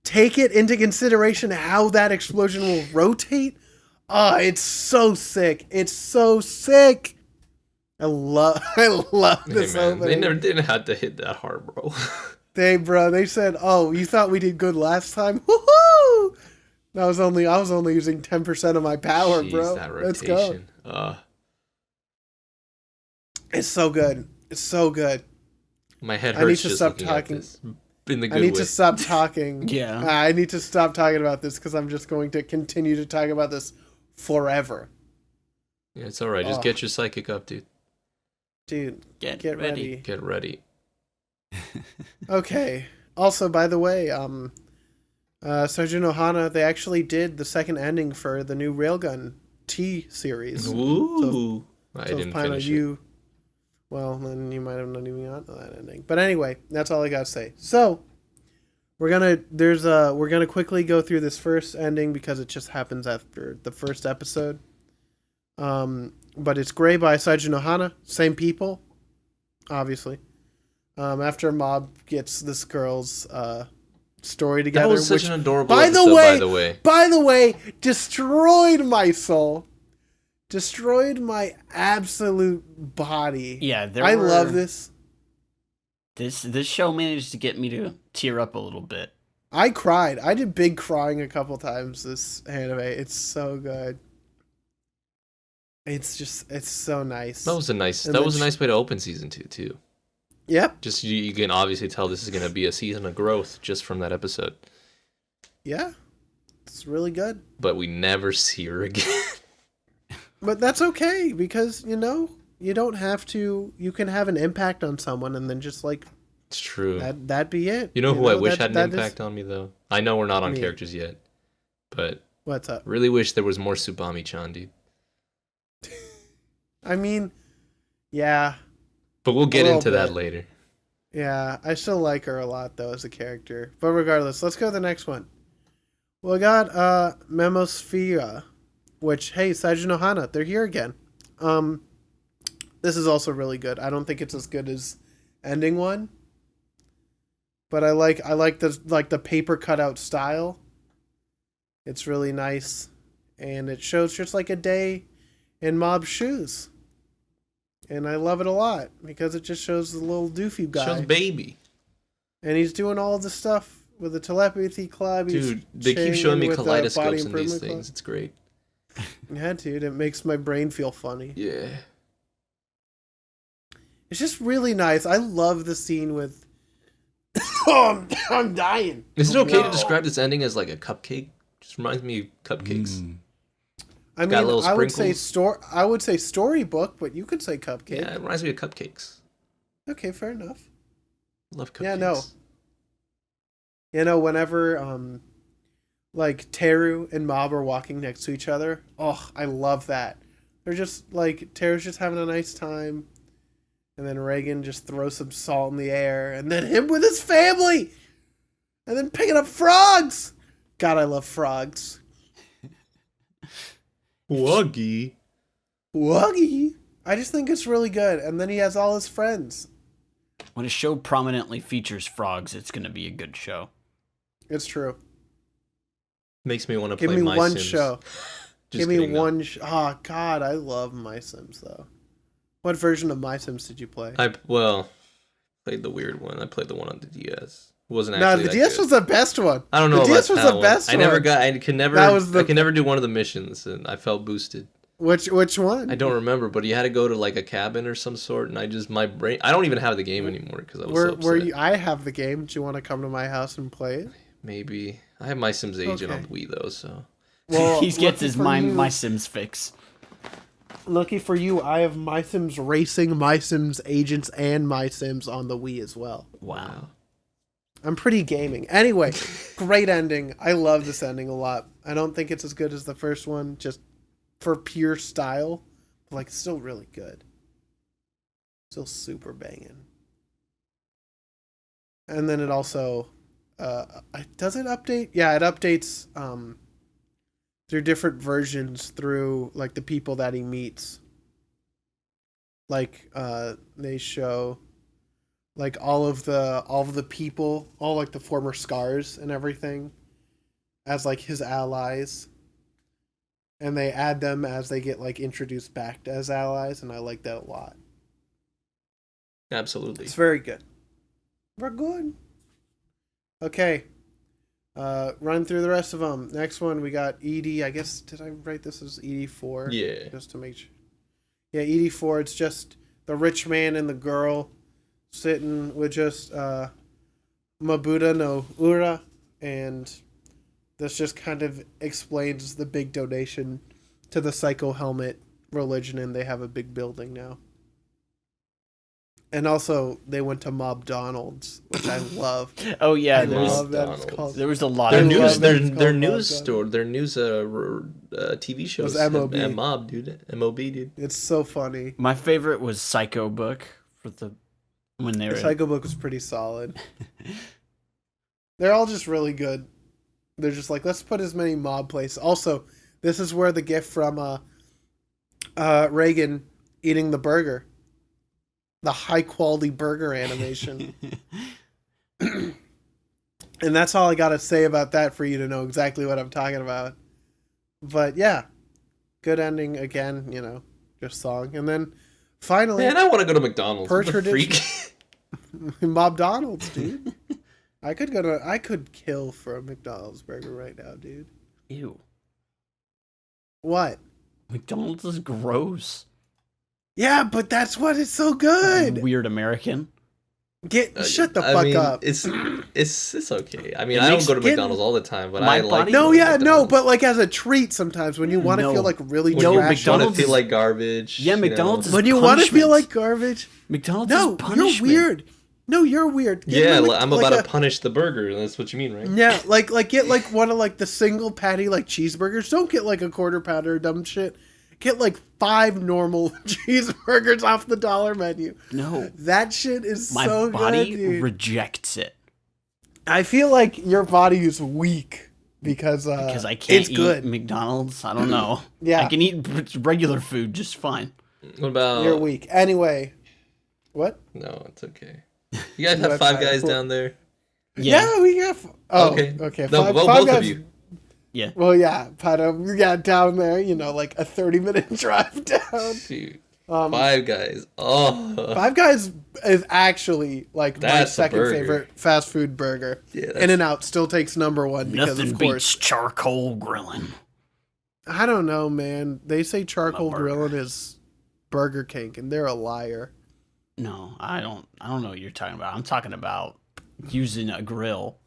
take it into consideration how that explosion will rotate. It's so sick. It's so sick. I love this opening. They didn't have to hit that hard, bro. They said, "Oh, you thought we did good last time? Woohoo!" I was only using 10% of my power, bro. That rotation. Let's go. It's so good. It's so good. My head hurts. I need to stop talking. In the good way. I need to stop talking. Yeah. I need to stop talking about this because I'm just going to continue to talk about this forever. Yeah, it's all right. Just get your psychic up, dude. Dude, get ready. Get ready. Okay. Also, by the way, Seijun Ohana, they actually did the second ending for the new Railgun T series. Ooh. I didn't finish it. Well, then you might have not even gotten that ending. But anyway, that's all I gotta say. So, we're gonna quickly go through this first ending because it just happens after the first episode. But it's Gray by Seijun Ohana, same people, obviously. After Mob gets this girl's story together, that was such an adorable episode, by the way, destroyed my soul. Destroyed my absolute body. Yeah, I love this. This show managed to get me to tear up a little bit. I cried. I did big crying a couple times this anime. It's so good. It's so nice. That was a nice way to open season 2 too. Yep. Just you can obviously tell this is going to be a season of growth just from that episode. Yeah. It's really good. But we never see her again. But that's okay because, you know, you don't have to. You can have an impact on someone and then just like. It's true. That'd be it. You know who I wish had an impact on me though? I know we're not on characters yet, but what's up? Really wish there was more Tsubami-chan, dude. I mean, yeah. But we'll get into that later. Yeah, I still like her a lot though as a character. But regardless, let's go to the next one. We got Memosphere. Which, hey, Seijun Ohana, they're here again. This is also really good. I don't think it's as good as ending one, but I like the paper cutout style. It's really nice, and it shows just like a day in Mob's shoes, and I love it a lot because it just shows the little doofy guy. Shows baby, and he's doing all the stuff with the telepathy club. Dude, they keep showing me kaleidoscopes in these things. Club. It's great. Yeah, dude, it makes my brain feel funny. Yeah. It's just really nice. I love the scene with... I'm dying. Is it okay to describe this ending as like a cupcake? Just reminds me of cupcakes. I mean, I would say storybook, but you could say cupcake. Yeah, it reminds me of cupcakes. Okay, fair enough. Love cupcakes. Yeah, no. You know, whenever... like Teru and Mob are walking next to each other. Oh, I love that. They're just like Teru's just having a nice time, and then Reagan just throws some salt in the air, and then him with his family, and then picking up frogs. God, I love frogs. Wuggy. Wuggy. I just think it's really good. And then he has all his friends. When a show prominently features frogs, it's going to be a good show. It's true. Makes me want to Give play me My one Sims. show. Just Give me kidding, no. one. Oh God, I love My Sims though. What version of My Sims did you play? Played the weird one. I played the one on the DS. It wasn't No, actually the that DS good. was the best one. I don't know The about DS was that the one. best I never one. got. I can never. That was the- I can never do one of the missions, and I felt boosted. Which one? I don't remember, but you had to go to like a cabin or some sort, and my brain. I don't even have the game anymore because I was so upset. Where you? I have the game. Do you want to come to my house and play it? Maybe I have My Sims Agent on Okay. the Wii though, so. Well, He gets lucky his for My you- Sims fix. Lucky for you, I have My Sims Racing, My Sims Agents, and My Sims on the Wii as well. Wow. I'm pretty gaming. Anyway, great ending. I love this ending a lot. I don't think it's as good as the first one, just for pure style. But like, it's still really good. Still super banging. And then it also, does it update? Yeah, it updates through different versions through like the people that he meets. Like they show like all of the people, all like the former scars and everything as like his allies. And they add them as they get like introduced back as allies, and I like that a lot. Absolutely. It's very good. We're good. Okay. Run through the rest of them. Next one, we got ED. I guess, did I write this as ED4? Yeah. Just to make sure. Yeah, ED4. It's just the rich man and the girl sitting with just Mabuda no Ura. And this just kind of explains the big donation to the Psycho Helmet religion, and they have a big building now. And also, they went to Mobdonald's, which I love. Oh yeah, I love that McDonald's. it's called. there was a lot Their I of love news, that their it's called their Mob news Dog. store, their news TV shows. Was MOB. And Mob, dude. MOB, dude. It's so funny. My favorite was Psycho Book for when they The were Psycho Book was pretty solid. They're all just really good. They're just like, let's put as many mob places. Also, this is where the gift from Reagan eating the burger. The high quality burger animation. And that's all I gotta say about that for you to know exactly what I'm talking about. But yeah, good ending again, just song. And then finally, Man, I want to go to McDonald's. Per What the freak? Mobdonald's, dude. I could kill for a McDonald's burger right now, dude. Ew. What? McDonald's is gross. Yeah, but that's what it's so good. Weird American. Shut the fuck up. It's okay. I mean, It I don't makes- go to Get- McDonald's all the time, but My I body- like. No, going to yeah, no, McDonald's. but like as a treat sometimes when you want to No. feel like really when No, you trash. want to McDonald's feel is- like garbage. Yeah, you know. McDonald's is When you want to feel punishment. like garbage. McDonald's No, is you're punishment. weird. No, you're weird. Get Yeah, me, like- I'm like about a- to punish the burger. That's what you mean, right? Yeah, like get like one of like the single patty like cheeseburgers. Don't get like a quarter pounder or dumb shit. Get like 5 normal cheeseburgers off the dollar menu. No. That shit is My so body good, dude. rejects it I feel like your body is weak because because I can't it's eat good. McDonald's. I don't know. Yeah. I can eat regular food just fine. What about? You're weak. Anyway, what? No, it's okay. You guys What have Five type? Guys down there. Yeah, we got. Oh, Okay. okay. No, Five both Guys, of you. Yeah. Well, yeah, but we got down there. Like a 30-minute drive down. Shoot. Um, Five Guys. Oh. Five Guys is actually like my That's a second burger. favorite fast food burger. Yeah, that's- In-N-Out still takes number 1 because Nothing of beats course. charcoal grilling. I don't know, man. They say charcoal burger. grilling is Burger King, and they're a liar. No, I don't know what you're talking about. I'm talking about using a grill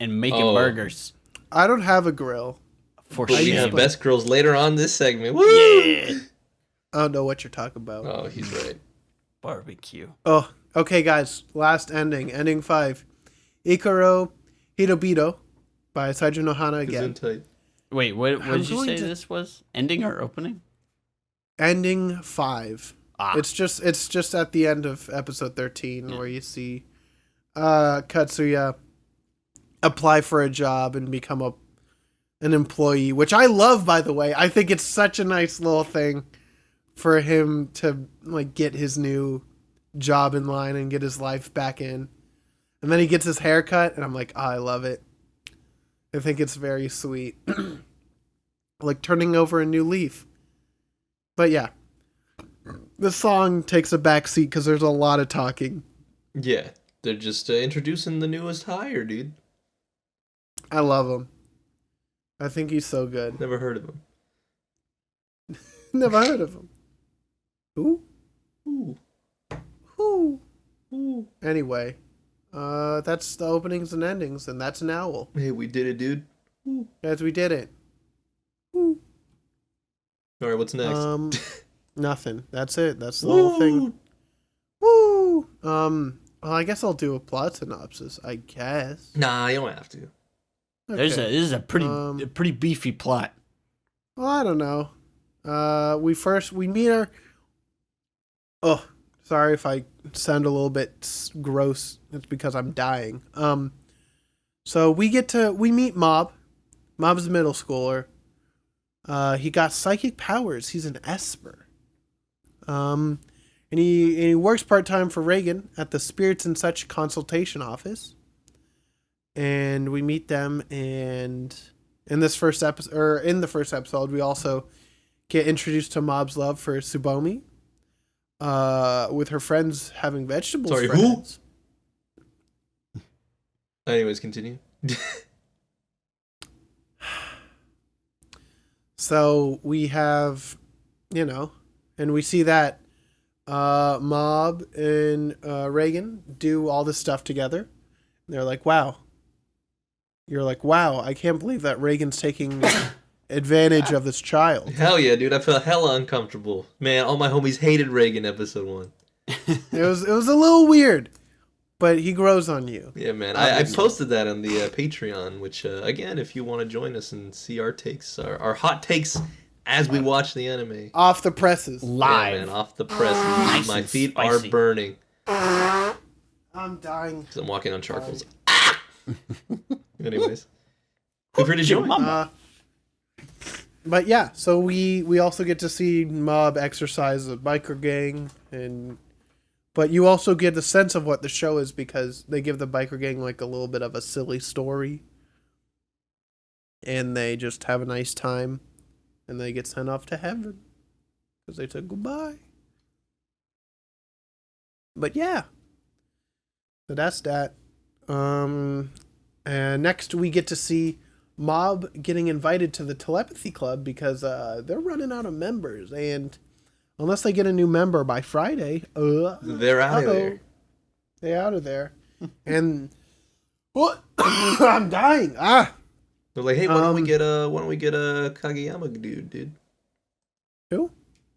and making Oh. burgers I don't have a grill. for But we shame. have best girls later on this segment. Woo! Yeah. I don't know what you're talking about. Oh, he's right. Barbecue. Oh, okay, guys. Last ending. Ending 5. Ikaro Hirobito by Saiju Nohana again. Gesundheit. Wait, what I'm did you going say to- this was? Ending or opening? Ending 5. Ah. It's just at the end of episode 13 where you see Katsuya apply for a job and become an employee, which I love, by the way. I think it's such a nice little thing for him to like get his new job in line and get his life back in. And then he gets his hair cut, and I'm like, oh, I love it. I think it's very sweet. Like turning over a new leaf. But yeah, the song takes a backseat because there's a lot of talking. Yeah, they're just introducing the newest hire, dude. I love him. I think he's so good. Never heard of him. Never heard of him. Who? Ooh. Who? Ooh. Anyway, that's the openings and endings, and that's an owl. Hey, we did it, dude. Ooh. As we did it. Woo. All right, what's next? Nothing. That's it. That's the whole thing. Woo! Well, I guess I'll do a plot synopsis, I guess. Nah, you don't have to. Okay. This is a pretty beefy plot. Well, I don't know. We meet our... Oh, sorry if I sound a little bit gross. It's because I'm dying. So we meet Mob. Mob's a middle schooler. He got psychic powers. He's an Esper. And he works part-time for Reagan at the Spirits and Such consultation office. And we meet them, and in the first episode, we also get introduced to Mob's love for Tsubomi. With her friends having vegetables. Sorry, friends. who? Anyways, continue. So we have, and we see that Mob and Reagan do all this stuff together. And they're like, wow. You're like, wow, I can't believe that Reagan's taking advantage of this child. Hell yeah, dude. I felt hella uncomfortable. Man, all my homies hated Reagan episode 1. It was a little weird, but he grows on you. Yeah, man. I posted that on the Patreon, which, again, if you want to join us and see our takes, our hot takes as we watch the anime. Off the presses. Live. Yeah, man, off the presses. Nice My and feet spicy. are burning. I'm dying. Because I'm walking on charcoals. Anyways. Feel free to join. But yeah, so we also get to see Mob exercise a biker gang, but you also get the sense of what the show is because they give the biker gang like a little bit of a silly story, and they just have a nice time, and they get sent off to heaven because they said goodbye. But yeah, so that's that. And next we get to see Mob getting invited to the Telepathy Club because they're running out of members, and unless they get a new member by Friday, they're out of there. They're out of there. And what? I'm dying. They're like, hey, why don't we get a Kageyama dude? Who?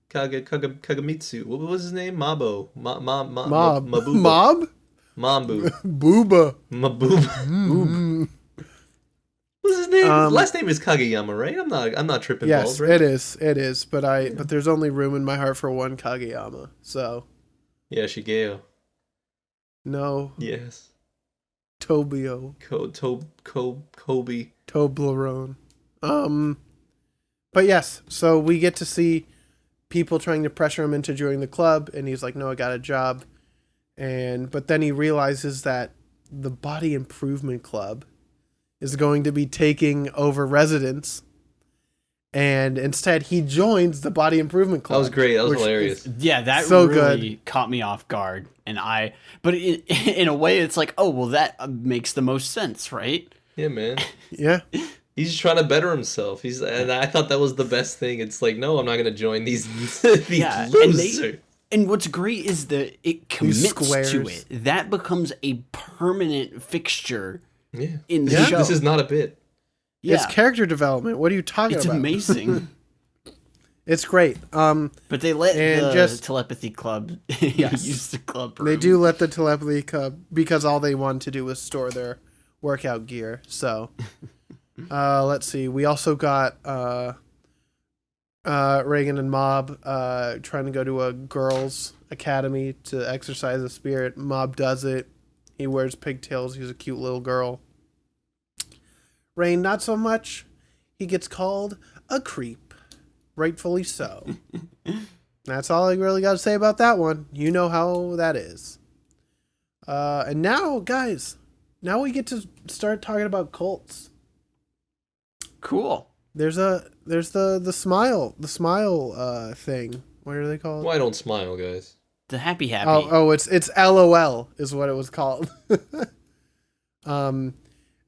Kagamitsu. What was his name? Mabo. Mob. Mabuba. Mob? Mambu. Booba. Mabuba. What's his name? His last name is Kageyama, right? I'm not tripping balls, right? Yes, it is. But there's only room in my heart for one Kageyama. So. Yeah, Shigeo. No. Yes. Tobio. Kobe. Toblerone. But yes, so we get to see people trying to pressure him into joining the club, and he's like, no, I got a job. But then he realizes that the Body Improvement Club is going to be taking over residence, and instead he joins the Body Improvement Club. That was great. That was hilarious. Yeah, that so really good. Caught me off guard. But in a way, it's like, oh, well, that makes the most sense, right? Yeah, man. Yeah. He's just trying to better himself. And I thought that was the best thing. It's like, no, I'm not going to join these Yeah, losers. And what's great is that it commits to it. That becomes a permanent fixture in the show. This is not a bit. Yeah. It's character development. What are you talking It's about? amazing. It's great. But they let And the just- Telepathy Club Yes. use the club room. They do let the Telepathy Club, because all they wanted to do was store their workout gear. So, let's see. We also got Reagan and Mob trying to go to a girls' academy to exercise the spirit. Mob does it. He wears pigtails. He's a cute little girl. Rain, not so much. He gets called a creep. Rightfully so. That's all I really got to say about that one. You know how that is. And now, guys, now we get to start talking about cults. Cool. There's the smile thing. What are they called? Why don't smile, guys? The happy. It's LOL is what it was called.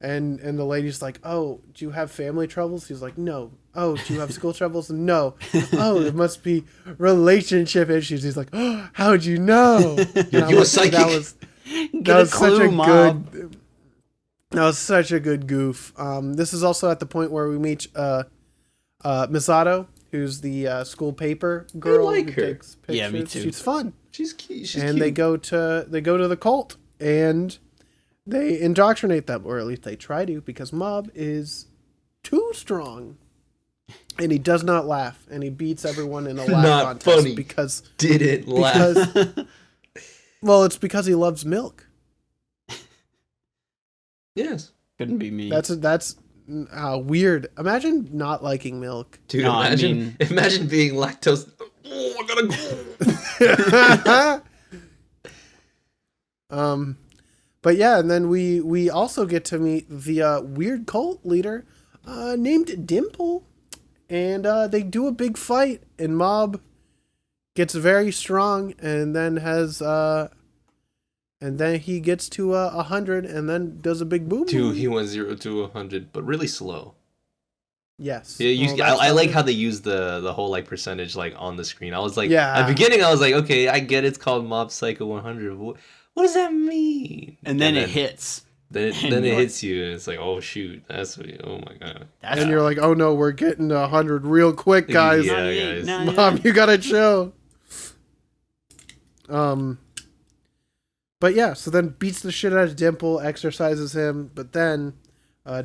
And the lady's like, "Oh, do you have family troubles?" He's like, "No." "Oh, do you have school troubles?" "No." "Oh, it must be relationship issues." He's like, "Oh, how'd you know?" You a psychic. That was such a good goof. This is also at the point where we meet Misato, who's the school paper girl. I like who her. takes pictures. Yeah, me too. She's fun. She's cute. She's And cute. they go to the cult and they indoctrinate them, or at least they try to, because Mob is too strong. And he does not laugh, and he beats everyone in a laugh Not contest funny. because Didn't laugh. well, it's because he loves milk. Yes. Couldn't be me. That's weird. Imagine not liking milk. Dude, No, I imagine mean- imagine being lactose. Oh, I gotta go. But yeah, and then we also get to meet the weird cult leader named Dimple, and they do a big fight, and Mob gets very strong, and then he gets to 100, and then does a big boom. Dude, he went 0 to 100, but really slow. Yes. Yeah, Well, I like how they use the whole like percentage like on the screen. I was like, Yeah. at the begining, I was like, okay, I get it's called Mob Psycho 100. What does that mean? and then it hits. Then and it you're hits you, and it's like, oh shoot, oh my god. That's And you're like, oh no, we're getting to 100 real quick, guys. Yeah, 98, guys. 99. Mom, you gotta chill. But yeah, so then beats the shit out of Dimple, exercises him, but then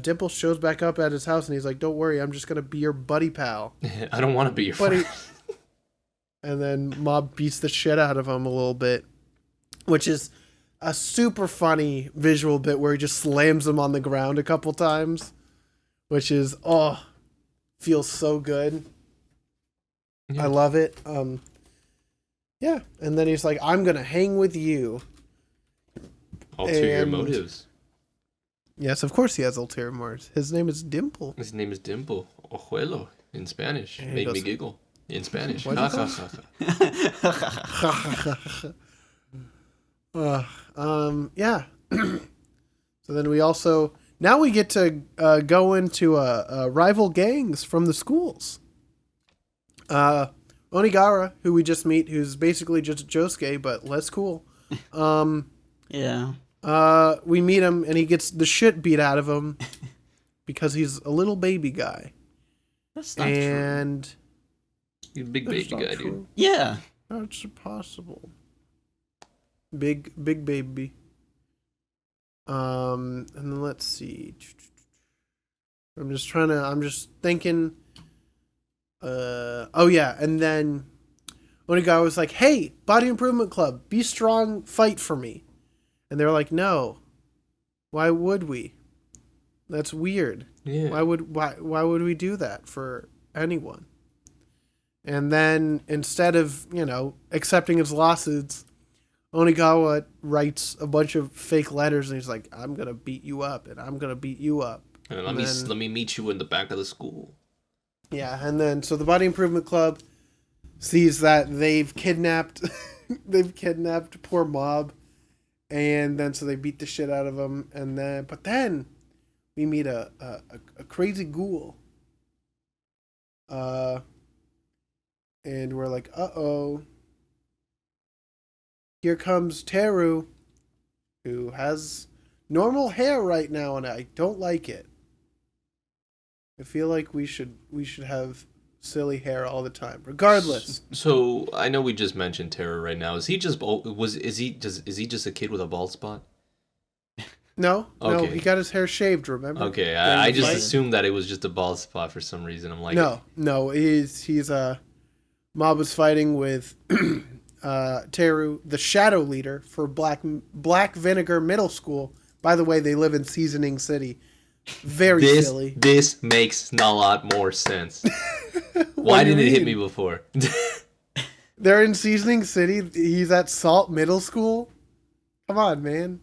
Dimple shows back up at his house and he's like, "Don't worry, I'm just gonna be your buddy pal." I don't want to be your Buddy. friend. And then Mob beats the shit out of him a little bit, which is a super funny visual bit where he just slams him on the ground a couple times, which is feels so good. Yeah. I love it. Yeah, and then he's like, "I'm gonna hang with you." Ulterior and- motives. Yes, of course he has ulterior motives. His name is Dimple. His name is Dimple. Ojuelo in Spanish. And he Make me goes- giggle. In Spanish. What'd you Ha, say? ha, ha. Yeah. So then we also now we get to go into rival gangs from the schools. Onigara, who we just meet, who's basically just Josuke but less cool. yeah. We meet him and he gets the shit beat out of him because he's a little baby guy. That's not true. And You big that's baby not guy, true. dude. Yeah. That's impossible. Big baby. And then let's see. I'm just thinking. Oh yeah, and then Onigara was like, "Hey, Body Improvement Club, be strong, fight for me." And they're like, "No. Why would we? That's weird. Yeah. Why would we do that for anyone?" And then instead of, accepting his losses, Onigara writes a bunch of fake letters and he's like, "I'm going to beat you up and I'm going to beat you up." And And then- let me meet you in the back of the school. Yeah, and then so the Body Improvement Club sees that they've kidnapped poor Mob, and then so they beat the shit out of him, and then we meet a crazy ghoul. And we're like, uh-oh. Here comes Teru, who has normal hair right now, and I don't like it. I feel like we should have silly hair all the time, regardless. So I know we just mentioned Terror right now. Is he just is he just a kid with a bald spot? No, Okay. he got his hair shaved. Remember? Okay, During I the just fight. assumed that it was just a bald spot for some reason. I'm like, No, he's Mob was fighting with Teru, the shadow leader for Black Vinegar Middle School. By the way, they live in Seasoning City. Very silly. This makes a lot more sense. Why didn't it hit me before? They're in Seasoning City. He's at Salt Middle School. Come on, man.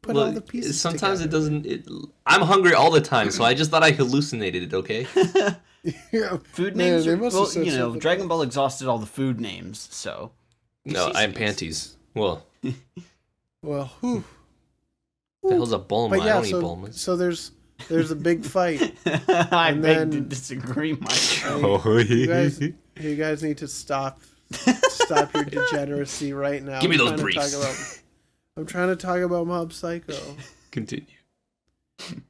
Put all the pieces sometimes together. it doesn't. I'm hungry all the time, so I just thought I hallucinated it. Okay. Yeah. Food Man, names. they Are, must well, have said something Dragon else. Ball exhausted all the food names, so. No, I'm panties. Well, Well, whew. the hell's a bulma? But I yeah, don't eat bulmas. so there's a big fight. I And beg to then- disagree, Mike. You guys need to stop your degeneracy right now. Give me I'm those trying to briefs. I'm trying to talk about Mob Psycho. Continue.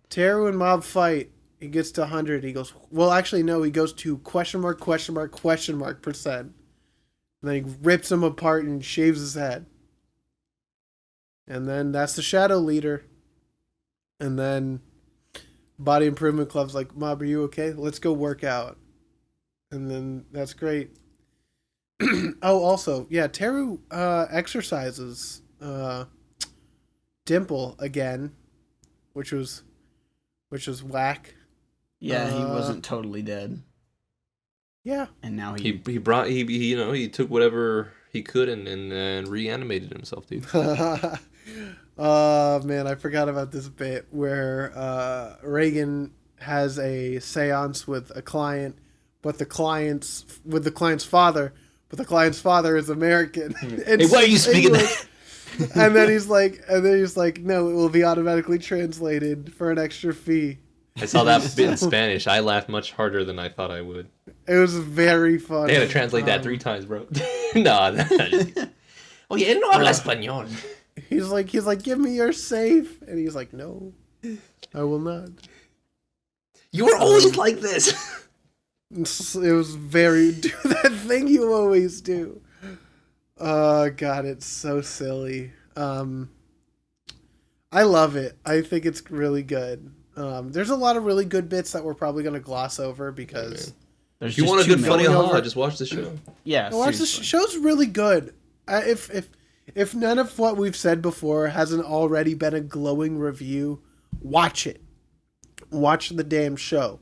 Teru and Mob fight. He gets to 100. He goes, well, actually, no. He goes to %%. And then he rips him apart and shaves his head. And then that's the Shadow Leader. And then Body Improvement Club's like, Mob, are you okay? Let's go work out. And then that's great. Oh, also, yeah, Teru exercises Dimple again, which was whack. Yeah, he wasn't totally dead, Yeah. and now He took whatever he could and reanimated himself, dude. Oh man, I forgot about this bit where Reagan has a seance with a client, but the client's father, but the client's father is American. Hey, why are you speaking that? And then he's like, no, it will be automatically translated for an extra fee. I saw that bit in Spanish. I laughed much harder than I thought I would. It was very funny. They had to translate that 3 times, bro. No. Oh yeah, él no habla español. He's like, give me your safe, and he's like, no, I will not. You were always like this. It was very do that thing you always do. Oh god, it's so silly. I love it. I think it's really good. There's a lot of really good bits that we're probably gonna gloss over because There's If you want a just too good funny many. over- aha, just watch the show. Yeah, watch the seriously. show's really good. If none of what we've said before hasn't already been a glowing review, watch it. Watch the damn show.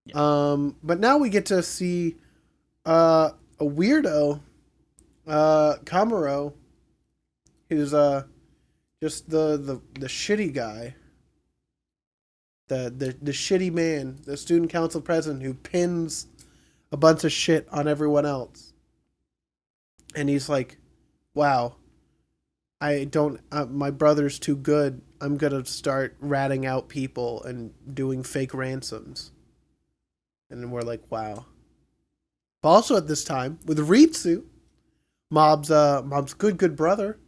Yeah. But now we get to see a weirdo, Kamuro, who's just the shitty guy. The shitty man, the student council president who pins a bunch of shit on everyone else. And he's like, wow, my brother's too good. I'm going to start ratting out people and doing fake ransoms. And we're like, wow. But also at this time, with Ritsu, Mob's good brother,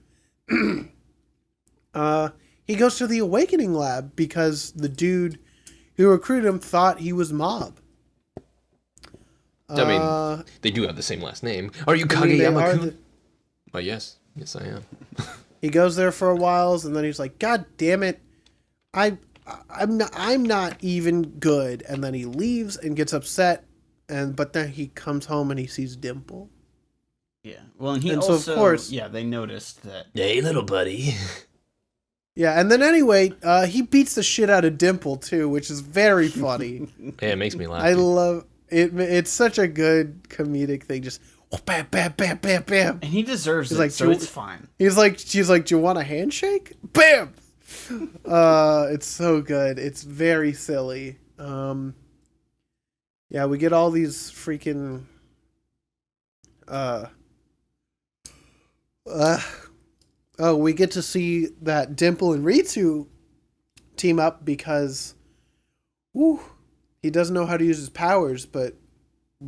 he goes to the Awakening Lab because the dude who recruited him thought he was Mob. I mean, they do have the same last name. Are you I mean, they are Kageyama-kun? Oh, yes. Yes, I am. He goes there for a while, and then he's like, God damn it, I'm not even good. And then he leaves and gets upset, but then he comes home and he sees Dimple. Yeah. Well, and he And so, also, of course- yeah, they noticed that. Hey, little buddy. Yeah, and then anyway, he beats the shit out of Dimple too, which is very funny. Yeah, it makes me laugh. I dude. love it. It's such a good comedic thing. Just bam, bam, bam, bam, bam. And he deserves He's it, like, so "Do- it's fine. She's like, do you want a handshake? Bam. It's so good. It's very silly. Yeah, we get all these freaking we get to see that Dimple and Ritsu team up because he doesn't know how to use his powers, but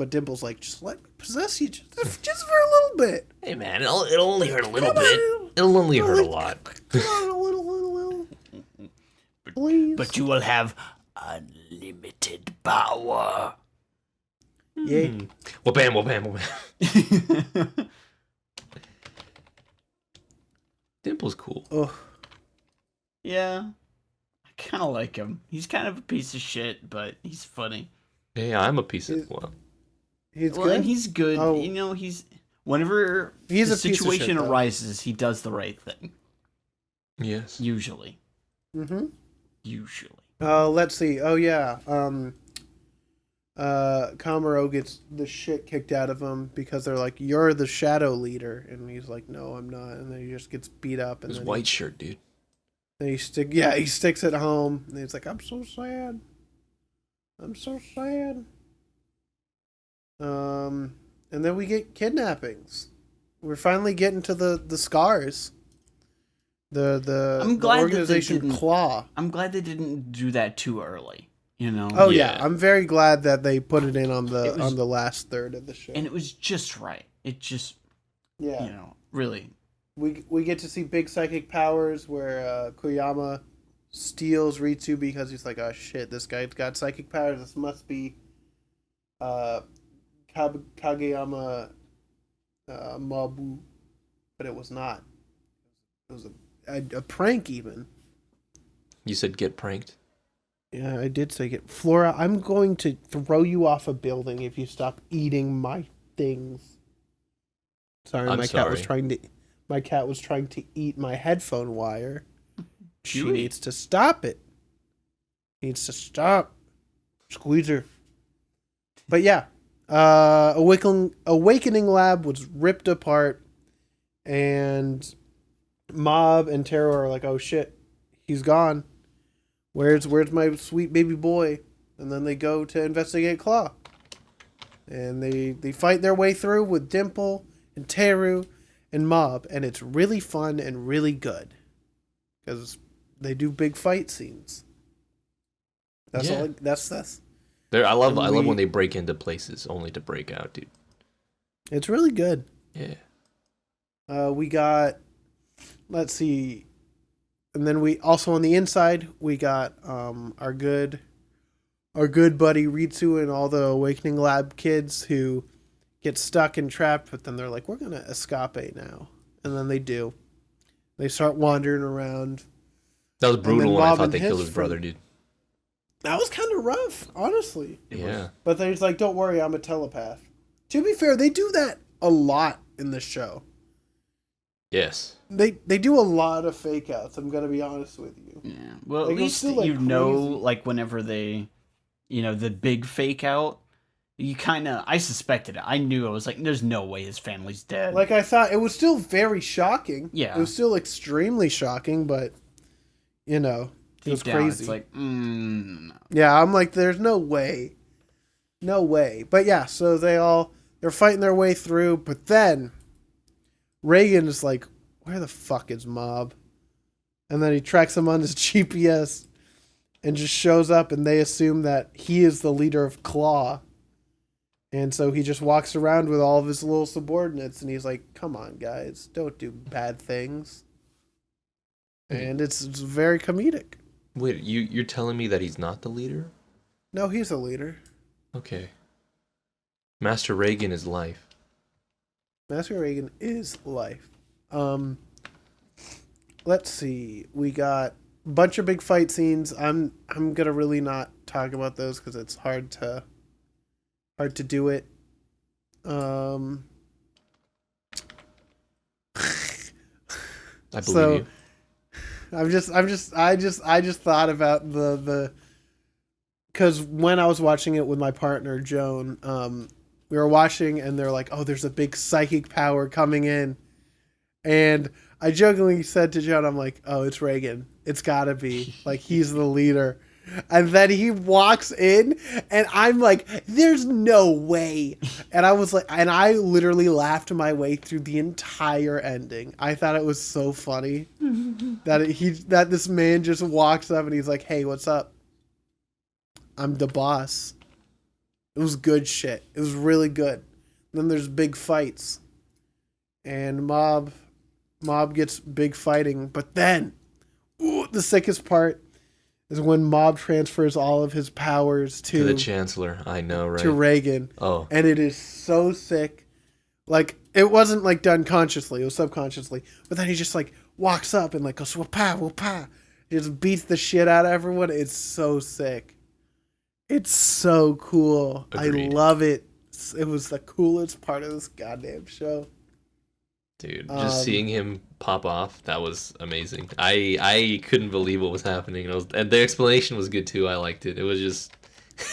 Dimple's like, just let me possess you just for a little bit. Hey, man, it'll only hurt a little bit. It'll only hurt a lot. Come on, a little. Please. But you will have unlimited power. Yeah. Well, bam, well, bam, well, bam. Dimple's cool. Oh, Yeah. I kind of like him. He's kind of a piece of shit, but he's funny. Yeah, I'm a piece of... Well, he's Well, good. and he's good. Oh. You know, whenever He's the a piece of situation shit, though. arises, he does the right thing. yes. Usually. Mm-hmm. Usually. Let's see. Oh yeah. Kamaro gets the shit kicked out of him because they're like, "You're the shadow leader," and he's like, "No, I'm not." And then he just gets beat up, and His then white shirt, dude. then he sticks it home, and he's like, "I'm so sad. I'm so sad." And then we get kidnappings. We're finally getting to the scars. I'm The glad organization Claw. I'm glad they didn't do that too early. You know. Oh yeah. Yeah. I'm very glad that they put it in on It was- the last third of the show. And it was just right. It just, Yeah. you know, really. We get to see big psychic powers where Koyama steals Ritsu because he's like, oh shit, this guy's got psychic powers. This must be Kageyama Mabu, but it was not. It was a prank even. You said get pranked? Yeah, I did say it. Flora, I'm going to throw you off a building if you stop eating my things. Sorry, I'm my cat was sorry. trying to eat my headphone wire. She Chewy. needs to stop it. Needs to stop. Squeeze her. But yeah, Awakening Lab was ripped apart, and Mob and Taro are like, "Oh shit, he's gone. Where's my sweet baby boy?" And then they go to investigate Claw, and they fight their way through with Dimple and Teru and Mob, and it's really fun and really good because they do big fight scenes. That's Yeah. all. That's. I love And when they break into places only to break out, dude. It's really good. Yeah. We got, let's see, and then we also on the inside we got our good buddy Ritsu and all the Awakening Lab kids who get stuck and trapped, but then they're like, we're gonna escape now, and then they do. They start wandering around. That was then brutal when I Mob thought and they his killed his brother, friend- dude. That was kind of rough, honestly. Yeah. But then he's like, don't worry, I'm a telepath. To be fair, they do that a lot in the show. Yes. They do a lot of fake outs, I'm gonna be honest with you. Yeah. Well, Like, at it was least still, like, you know, crazy. like whenever they, you know, the big fake out, you kind of, I suspected it. I knew. I was like, there's no way his family's dead. Like I thought, it was still very shocking. Yeah. It was still extremely shocking, but it Deep was down, crazy. It's like, no. Yeah, I'm like, there's no way. No way. But yeah, so they're fighting their way through, but then Reagan is like, where the fuck is Mob? And then he tracks him on his GPS and just shows up, and they assume that he is the leader of Claw. And so he just walks around with all of his little subordinates, and he's like, come on, guys, don't do bad things. And it's very comedic. Wait, you're telling me that he's not the leader? No, he's a leader. Okay. Master Reagan is life. Master Reagan is life. Let's see. We got a bunch of big fight scenes. I'm gonna really not talk about those because it's hard to do it. I believe you. I just thought about the because when I was watching it with my partner Joan, we were watching and they're like, oh, there's a big psychic power coming in, and I jokingly said to Joan, I'm like, oh, it's Reagan. It's gotta be like he's the leader. And then he walks in, and I'm like, there's no way. And I was like, and I literally laughed my way through the entire ending. I thought it was so funny that this man just walks up and he's like, hey, what's up? I'm the boss. It was good shit. It was really good. And then there's big fights. And Mob gets big fighting. But then, the sickest part is when Mob transfers all of his powers To the Chancellor. I know, right? to Reagan. Oh. And it is so sick. Like, it wasn't like done consciously, it was subconsciously. But then he just like walks up and like goes whoop-pa, whoop-pa. Just beats the shit out of everyone. It's so sick. It's so cool. Agreed. I love it. It was the coolest part of this goddamn show. Dude, just seeing him pop off, that was amazing. I couldn't believe what was happening. And the explanation was good too. I liked it. It was just,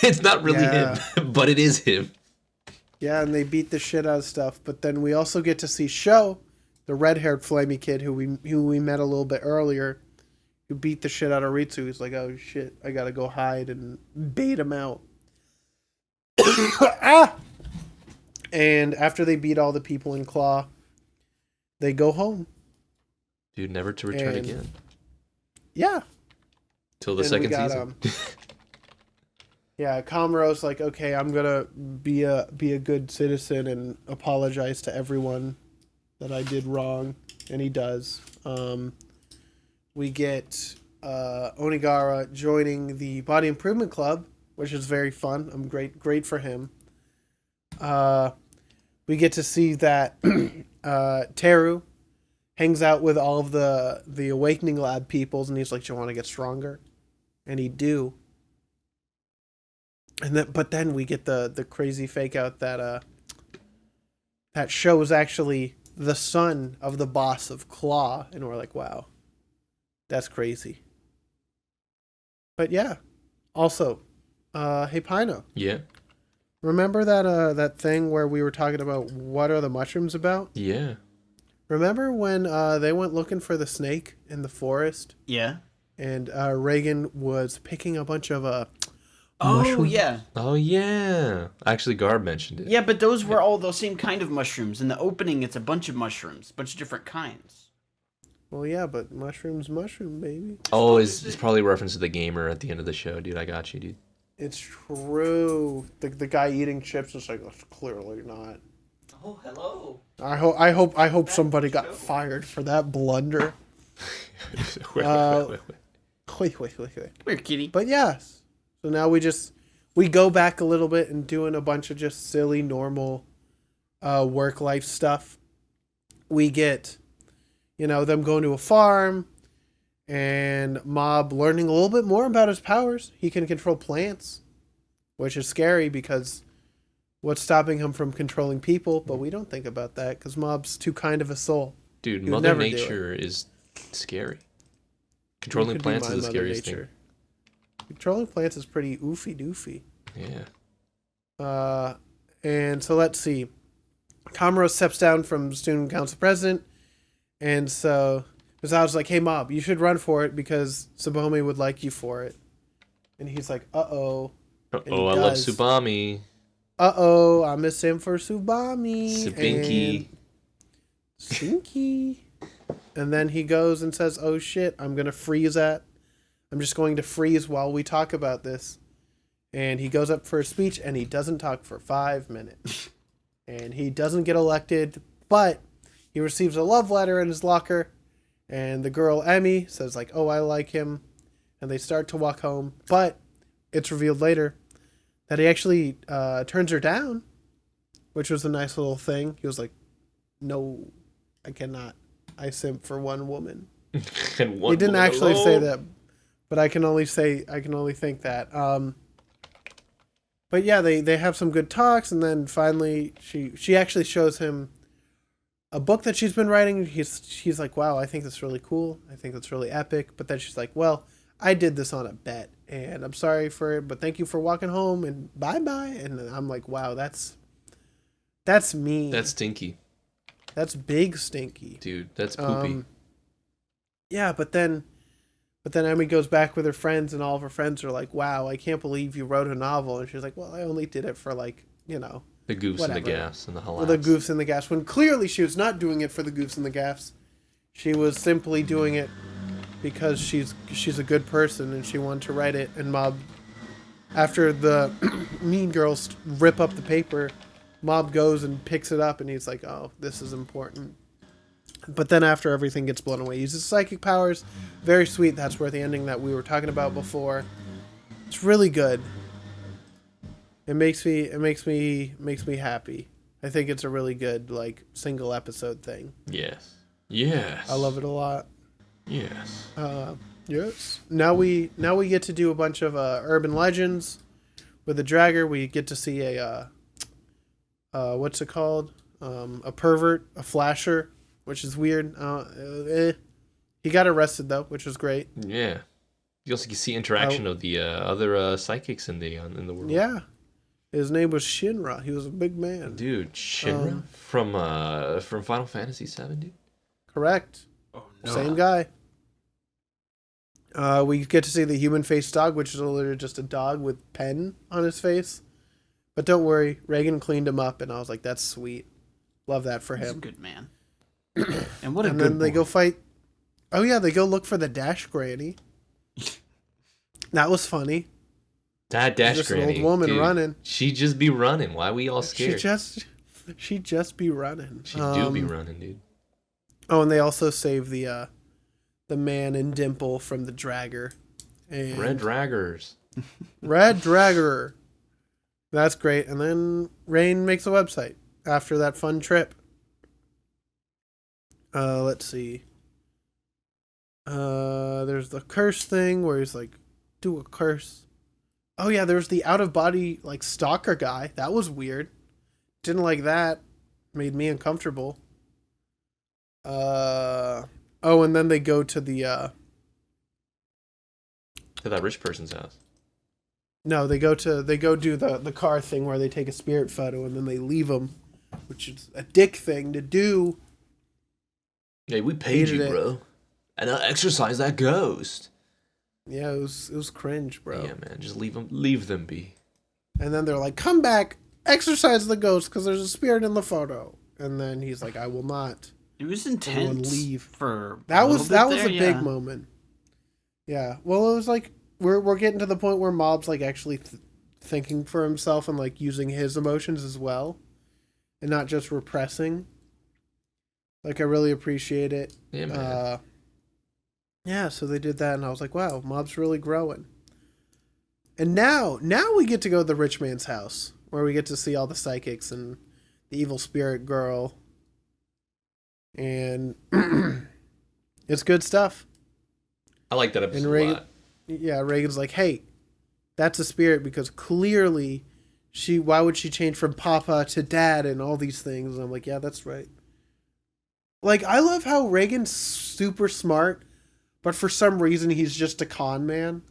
it's not really him, but it is him. Yeah, and they beat the shit out of stuff. But then we also get to see Sho, the red-haired flamey kid who we met a little bit earlier, who beat the shit out of Ritsu. He's like, oh shit, I gotta go hide and bait him out. Ah! And after they beat all the people in Claw, they go home. Dude, never to return again. Yeah. Till the second season. Yeah, Kamuro's like, okay, I'm gonna be a good citizen and apologize to everyone that I did wrong, and he does. We get Onigara joining the Body Improvement Club, which is very fun. I'm great for him. We get to see that Teru hangs out with all of the Awakening Lab peoples, and he's like, "Do you want to get stronger?" And he do. But then we get the crazy fake out that that Sho is actually the son of the boss of Claw, and we're like, wow, that's crazy. But yeah, also, hey Pino. Yeah. Remember that thing where we were talking about what are the mushrooms about? Yeah. Remember when they went looking for the snake in the forest? Yeah. And Reagan was picking a bunch of Oh, mushrooms? yeah. Oh, yeah. Actually, Garb mentioned it. Yeah, but those were all those same kind of mushrooms. In the opening, it's a bunch of mushrooms, bunch of different kinds. Well, yeah, but mushroom, baby. Oh, it's probably a reference to the gamer at the end of the show, dude. I got you, dude. It's true. The guy eating chips is like, clearly not. Oh, hello. I hope somebody got fired for that blunder. Wait. Weird kitty. But yes. So now we go back a little bit and doing a bunch of just silly, normal work life stuff. We get, them going to a farm and Mob learning a little bit more about his powers. He can control plants, which is scary because what's stopping him from controlling people? But we don't think about that because Mob's too kind of a soul. Dude, Mother Nature is scary. Controlling plants is the scariest thing. Controlling plants is pretty oofy doofy. Yeah. And so let's see. Kamuro steps down from student council president, and so Misao's like, "Hey, Mob, you should run for it because Tsubame would like you for it." And he's like, "Uh-oh." Oh, I love Tsubame. Uh-oh, I miss him for Tsubame. Sabinky. Stinky. And then he goes and says, "Oh shit, I'm going to freeze that. I'm just going to freeze while we talk about this." And he goes up for a speech, and he doesn't talk for 5 minutes. And he doesn't get elected, but he receives a love letter in his locker. And the girl, Emmy, says, like, "Oh, I like him." And they start to walk home. But it's revealed later that he actually turns her down, which was a nice little thing. He was like, "No, I cannot. I simp for one woman." He didn't actually say that, but I can only think that. But yeah, they have some good talks, and then finally she actually shows him a book that she's been writing. She's like, "Wow, I think that's really cool. I think that's really epic." But then she's like, "Well, I did this on a bet, and I'm sorry for it, but thank you for walking home, and bye-bye." And I'm like, wow, that's mean. That's stinky. That's big stinky. Dude, that's poopy. Yeah, but then Emmy goes back with her friends, and all of her friends are like, "Wow, I can't believe you wrote a novel." And she's like, "Well, I only did it for the goofs and the gaffs and the halats." Well, the goofs and the gaffs. When clearly she was not doing it for the goofs and the gaffs. She was simply doing it because she's a good person and she wanted to write it. And Mob, after the mean girls rip up the paper, Mob goes and picks it up, and he's like, "Oh, this is important." But then after everything gets blown away, he uses psychic powers. Very sweet. That's where the ending that we were talking about before. It's really good. It makes me happy. I think it's a really good single episode thing. Yes. I love it a lot. Yes. Yes. Now we get to do a bunch of urban legends with the Dragger. We get to see a what's it called? A pervert, a flasher, which is weird. He got arrested though, which was great. Yeah. You also see interaction of the other psychics in the world. Yeah. His name was Shinra. He was a big man. Dude, Shinra from Final Fantasy VII, dude. Correct. Oh, no. Same guy. We get to see the human-faced dog, which is literally just a dog with pen on his face. But don't worry, Reagan cleaned him up, and I was like, that's sweet. Love that for him. He's a good man. And what a and good then they go fight. Oh, yeah, they go look for the Dash Granny. That was funny. That Dash just Granny. An old woman dude, running. She just be running. Why we all scared? She just be running. She do be running, dude. Oh, and they also save the man in Dimple from the Dragger. And Red Draggers. Red Dragger. That's great. And then Rain makes a website after that fun trip. Let's see. There's the curse thing where he's like, do a curse. Oh yeah, there's the out of body like stalker guy. That was weird. Didn't like that. Made me uncomfortable. Oh, and then they go to the To that rich person's house. No, they go do the car thing where they take a spirit photo and then they leave them, which is a dick thing to do. Hey, we paid you, bro. And I'll exorcise that ghost. Yeah, it was cringe, bro. Yeah, man, just leave them be. And then they're like, come back, exorcise the ghost because there's a spirit in the photo. And then he's like, I will not. It was intense. Everyone leave. For that was a big big moment. Yeah, well, it was like we're getting to the point where Mob's like actually thinking for himself and like using his emotions as well, and not just repressing. Like I really appreciate it. Yeah, man. Yeah, so they did that, and I was like, wow, Mob's really growing. And now we get to go to the rich man's house, where we get to see all the psychics and the evil spirit girl. And it's good stuff. I like that episode Reagan, a lot. Yeah, Reagan's like, hey, that's a spirit because clearly why would she change from Papa to Dad and all these things? And I'm like, yeah, that's right. Like, I love how Reagan's super smart, but for some reason he's just a con man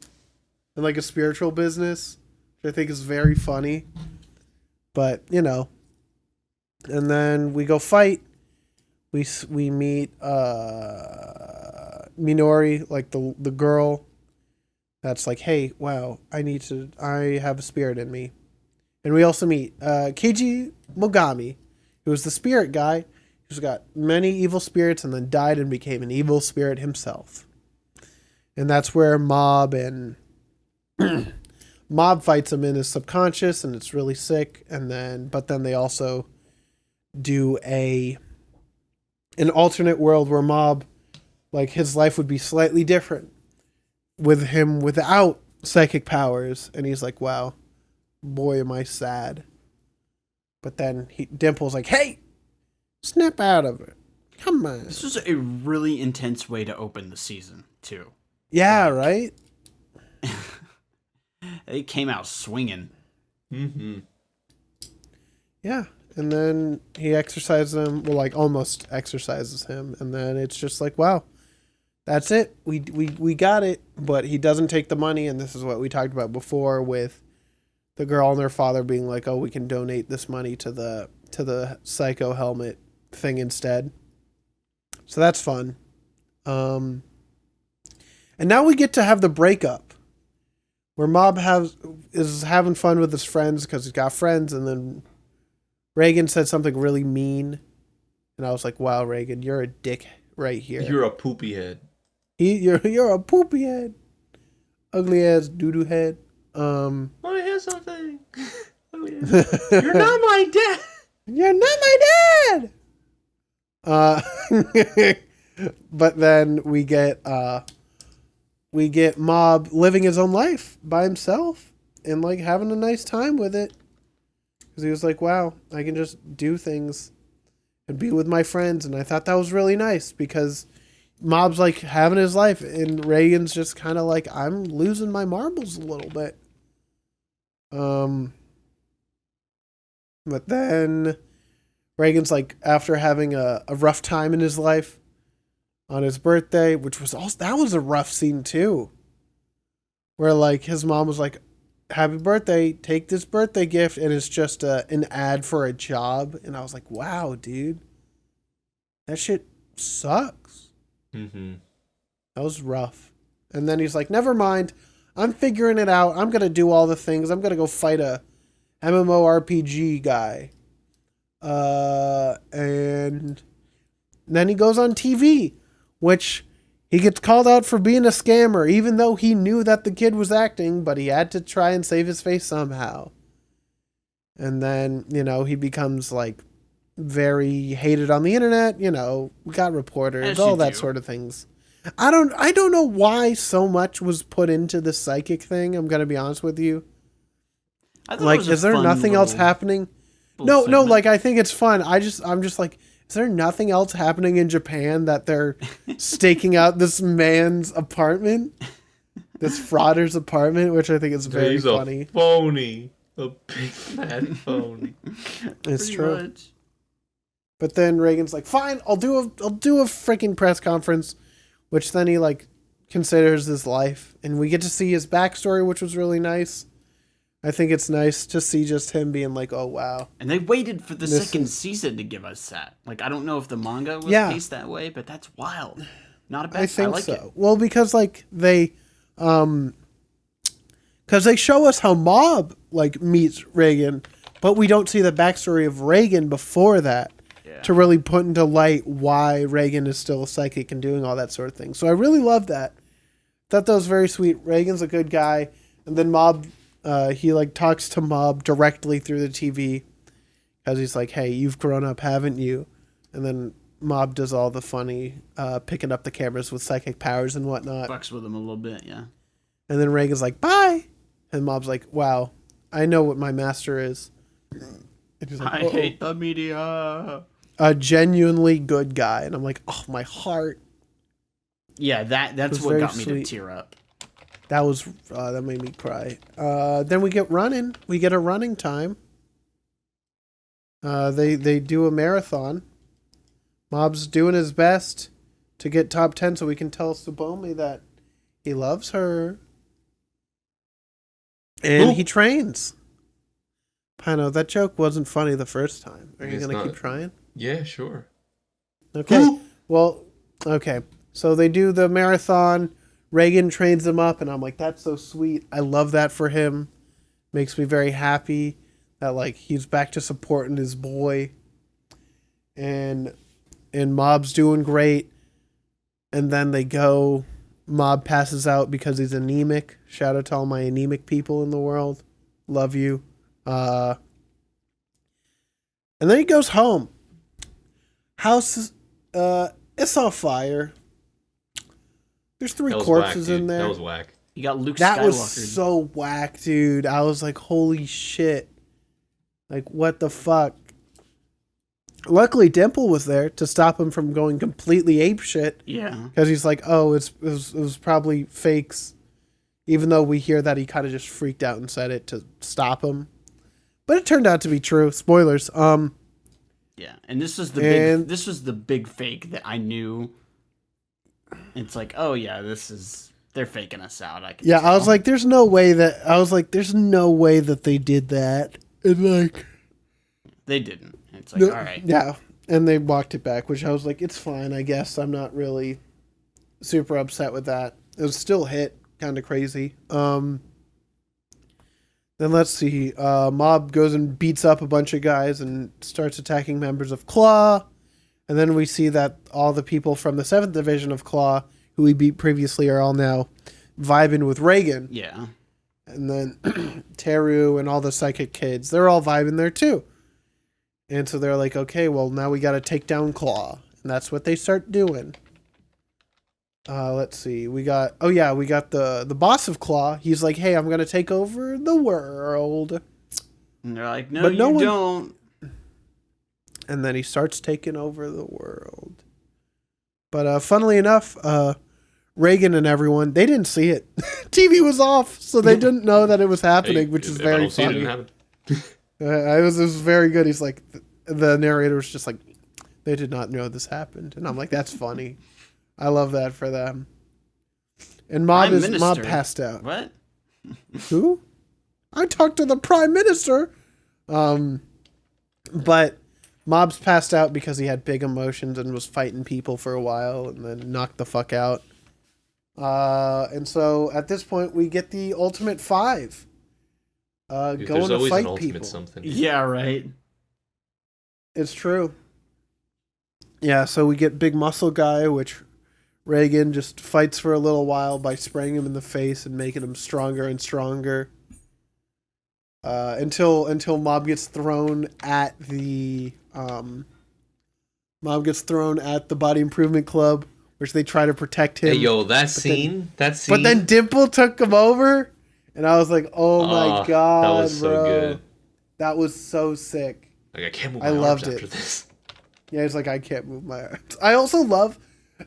in like a spiritual business, which I think is very funny. But, you know. And then we go fight. We meet Minori, like the girl that's like, hey, wow, I have a spirit in me. And we also meet Keiji Mogami, who was the spirit guy who's got many evil spirits and then died and became an evil spirit himself. And that's where Mob fights him in his subconscious, and it's really sick. But then they also do an alternate world where Mob, like, his life would be slightly different with him without psychic powers. And he's like, wow, boy, am I sad. But then Dimple's like, hey, snap out of it. Come on. This was a really intense way to open the season, too. Yeah, right? It came out swinging. Mm-hmm. Yeah. And then he exercises him, well, like almost exercises him. And then it's just like, wow, that's it. We got it. But he doesn't take the money. And this is what we talked about before with the girl and their father being like, oh, we can donate this money to the psycho helmet thing instead. So that's fun. And now we get to have the breakup where Mob is having fun with his friends because he's got friends, and then Reagan said something really mean, and I was like, wow, Reagan, you're a dick right here. You're a poopy head. You're a poopy head. Ugly ass doo-doo head. Want to hear something? You're not my dad. You're not my dad. But then we get Mob living his own life by himself and like having a nice time with it. Because he was like, wow, I can just do things and be with my friends. And I thought that was really nice because Mob's like having his life and Reagan's just kind of like, I'm losing my marbles a little bit. But then Reagan's like, after having a rough time in his life on his birthday, which was also, that was a rough scene too. Where like his mom was like, happy birthday, take this birthday gift. And it's just an ad for a job. And I was like, wow, dude, that shit sucks. Mm-hmm. That was rough. And then he's like, never mind. I'm figuring it out. I'm going to do all the things. I'm going to go fight a MMORPG guy. And then he goes on TV, which he gets called out for being a scammer, even though he knew that the kid was acting, but he had to try and save his face somehow. And then, you know, he becomes like very hated on the internet. You know, we got reporters, all that sort of things. I don't know why so much was put into the psychic thing. I'm gonna be honest with you. Like, is there nothing else happening? No, like I think it's fun. I'm just like, is there nothing else happening in Japan that they're staking out this man's apartment, this frauder's apartment, which I think is very funny. A phony, a big fat phony. It's true. Much. But then Reagan's like, fine, I'll do a freaking press conference. Which then he, like, considers his life. And we get to see his backstory, which was really nice. I think it's nice to see just him being like, oh, wow. And they waited for the second season to give us that. Like, I don't know if the manga was paced that way, but that's wild. Not a bad I think like so. It. Well, because, like, because they show us how Mob, like, meets Reagan, but we don't see the backstory of Reagan before that. To really put into light why Reagan is still a psychic and doing all that sort of thing. So I really love that. Thought that was very sweet. Reagan's a good guy. And then Mob, he like talks to Mob directly through the TV. Because he's like, hey, you've grown up, haven't you? And then Mob does all the funny, picking up the cameras with psychic powers and whatnot. Fucks with him a little bit, yeah. And then Reagan's like, bye. And Mob's like, wow, I know what my master is. And he's like, I hate the media. A genuinely good guy. And I'm like, oh, my heart. Yeah, that's what got me to tear up. That was, that made me cry. Then we get running. We get a running time. They do a marathon. Mob's doing his best to get top 10 so we can tell Tsubomi that he loves her. And he trains. Pino, that joke wasn't funny the first time. Are you going to keep trying? Yeah, sure. Okay. Well, okay. So they do the marathon. Reagan trains him up, and I'm like, that's so sweet. I love that for him. Makes me very happy that, like, he's back to supporting his boy. And Mob's doing great. And then they go. Mob passes out because he's anemic. Shout out to all my anemic people in the world. Love you. And then he goes home. House, it's on fire. There's 3 corpses in there. That was whack. You got Luke Skywalker. That was so whack, dude. I was like, holy shit. Like, what the fuck? Luckily, Dimple was there to stop him from going completely apeshit. Yeah. Because he's like, oh, it was probably fakes. Even though we hear that he kind of just freaked out and said it to stop him. But it turned out to be true. Spoilers. Yeah, and this was the big fake that I knew. It's like, oh yeah, they're faking us out. I was like, there's no way that they did that. And like, they didn't. It's like, all right. Yeah, and they walked it back, which I was like, it's fine. I guess I'm not really super upset with that. It was still hit, kind of crazy. Then let's see. Mob goes and beats up a bunch of guys and starts attacking members of Claw. And then we see that all the people from the 7th Division of Claw, who we beat previously, are all now vibing with Reagan. Yeah. And then Teru and all the psychic kids, they're all vibing there too. And so they're like, okay, well, now we got to take down Claw. And that's what they start doing. Let's see. We got the boss of Claw. He's like, hey, I'm going to take over the world. And they're like, no, you don't. And then he starts taking over the world. But funnily enough, Reagan and everyone, they didn't see it. TV was off, so they didn't know that it was happening, which is very funny. It was very good. He's like, the narrator was just like, they did not know this happened. And I'm like, that's funny. I love that for them. And Mob passed out. What? Who? I talked to the Prime Minister. But Mob's passed out because he had big emotions and was fighting people for a while and then knocked the fuck out. And so at this point we get the Ultimate 5. Dude, going to fight people. Something. Yeah, right. It's true. Yeah, so we get Big Muscle Guy, which Reagan just fights for a little while by spraying him in the face and making him stronger and stronger. Until Mob gets thrown at the Body Improvement Club, which they try to protect him. Hey, yo, that scene. But then Dimple took him over, and I was like, "Oh my god, that was so good. That was so sick." Like, I can't move my arms after this. Yeah, he's like, I can't move my arms. I also love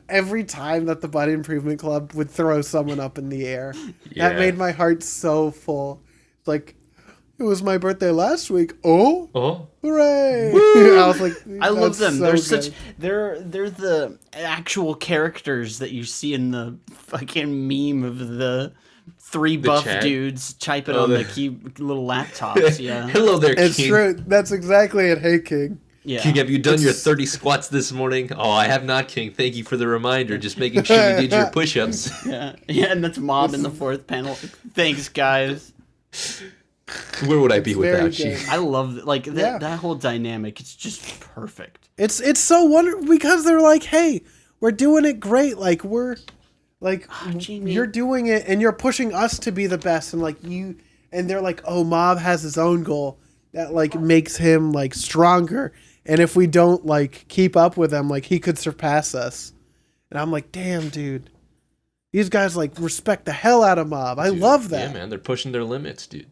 every time that the Body Improvement Club would throw someone up in the air. Yeah. That made my heart so full. It's like, it was my birthday last week. Oh, hooray! I was like, I love them. So they're the actual characters that you see in the fucking meme of the three buff dudes typing on the little laptops. Yeah. Hello there, King. It's true. That's exactly it. Hey, King. Yeah. King, have you done your 30 squats this morning? Oh, I have not, King. Thank you for the reminder. Just making sure you did your push-ups. Yeah, and that's Mob in the fourth panel. Thanks, guys. Where would I be without you? I love that whole dynamic. It's just perfect. It's so wonderful because they're like, hey, we're doing it great. Like we're like you're doing it and you're pushing us to be the best and they're like, oh, Mob has his own goal that like makes him like stronger. And if we don't, like, keep up with him, like, he could surpass us. And I'm like, damn, dude. These guys, like, respect the hell out of Mob. I love that. Yeah, man. They're pushing their limits, dude.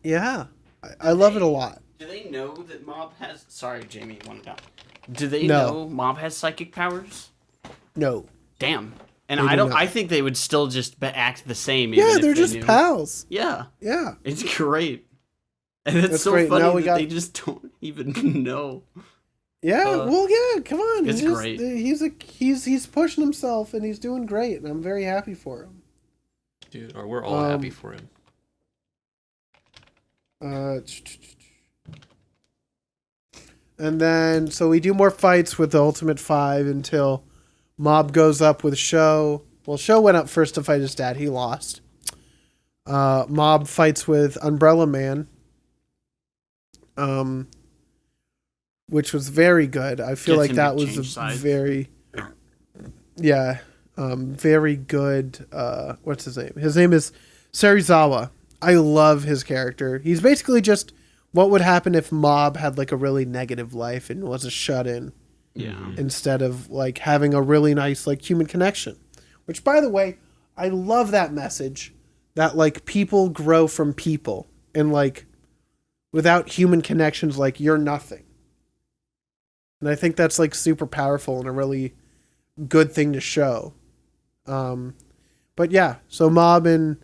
Yeah. I love it a lot. Do they know that Mob has... Sorry, Jamie, one down. Do they know Mob has psychic powers? No. Damn. And I think they would still just act the same. Yeah, they're just pals. Yeah. Yeah. It's great. And it's so great. Funny that they just don't even know. Yeah, well, yeah, come on. It's great. He's pushing himself, and he's doing great, and I'm very happy for him. Dude, we're all happy for him. And then, so we do more fights with the Ultimate 5 until Mob goes up with Sho. Well, Sho went up first to fight his dad. He lost. Mob fights with Umbrella Man. Which was very good. I feel like that was very good. What's his name? His name is Sarizawa. I love his character. He's basically just what would happen if Mob had like a really negative life and was a shut-in. Yeah. Instead of like having a really nice like human connection. Which, by the way, I love that message that like people grow from people and like without human connections, like you're nothing. And I think that's like super powerful and a really good thing to show. But yeah, so Mob and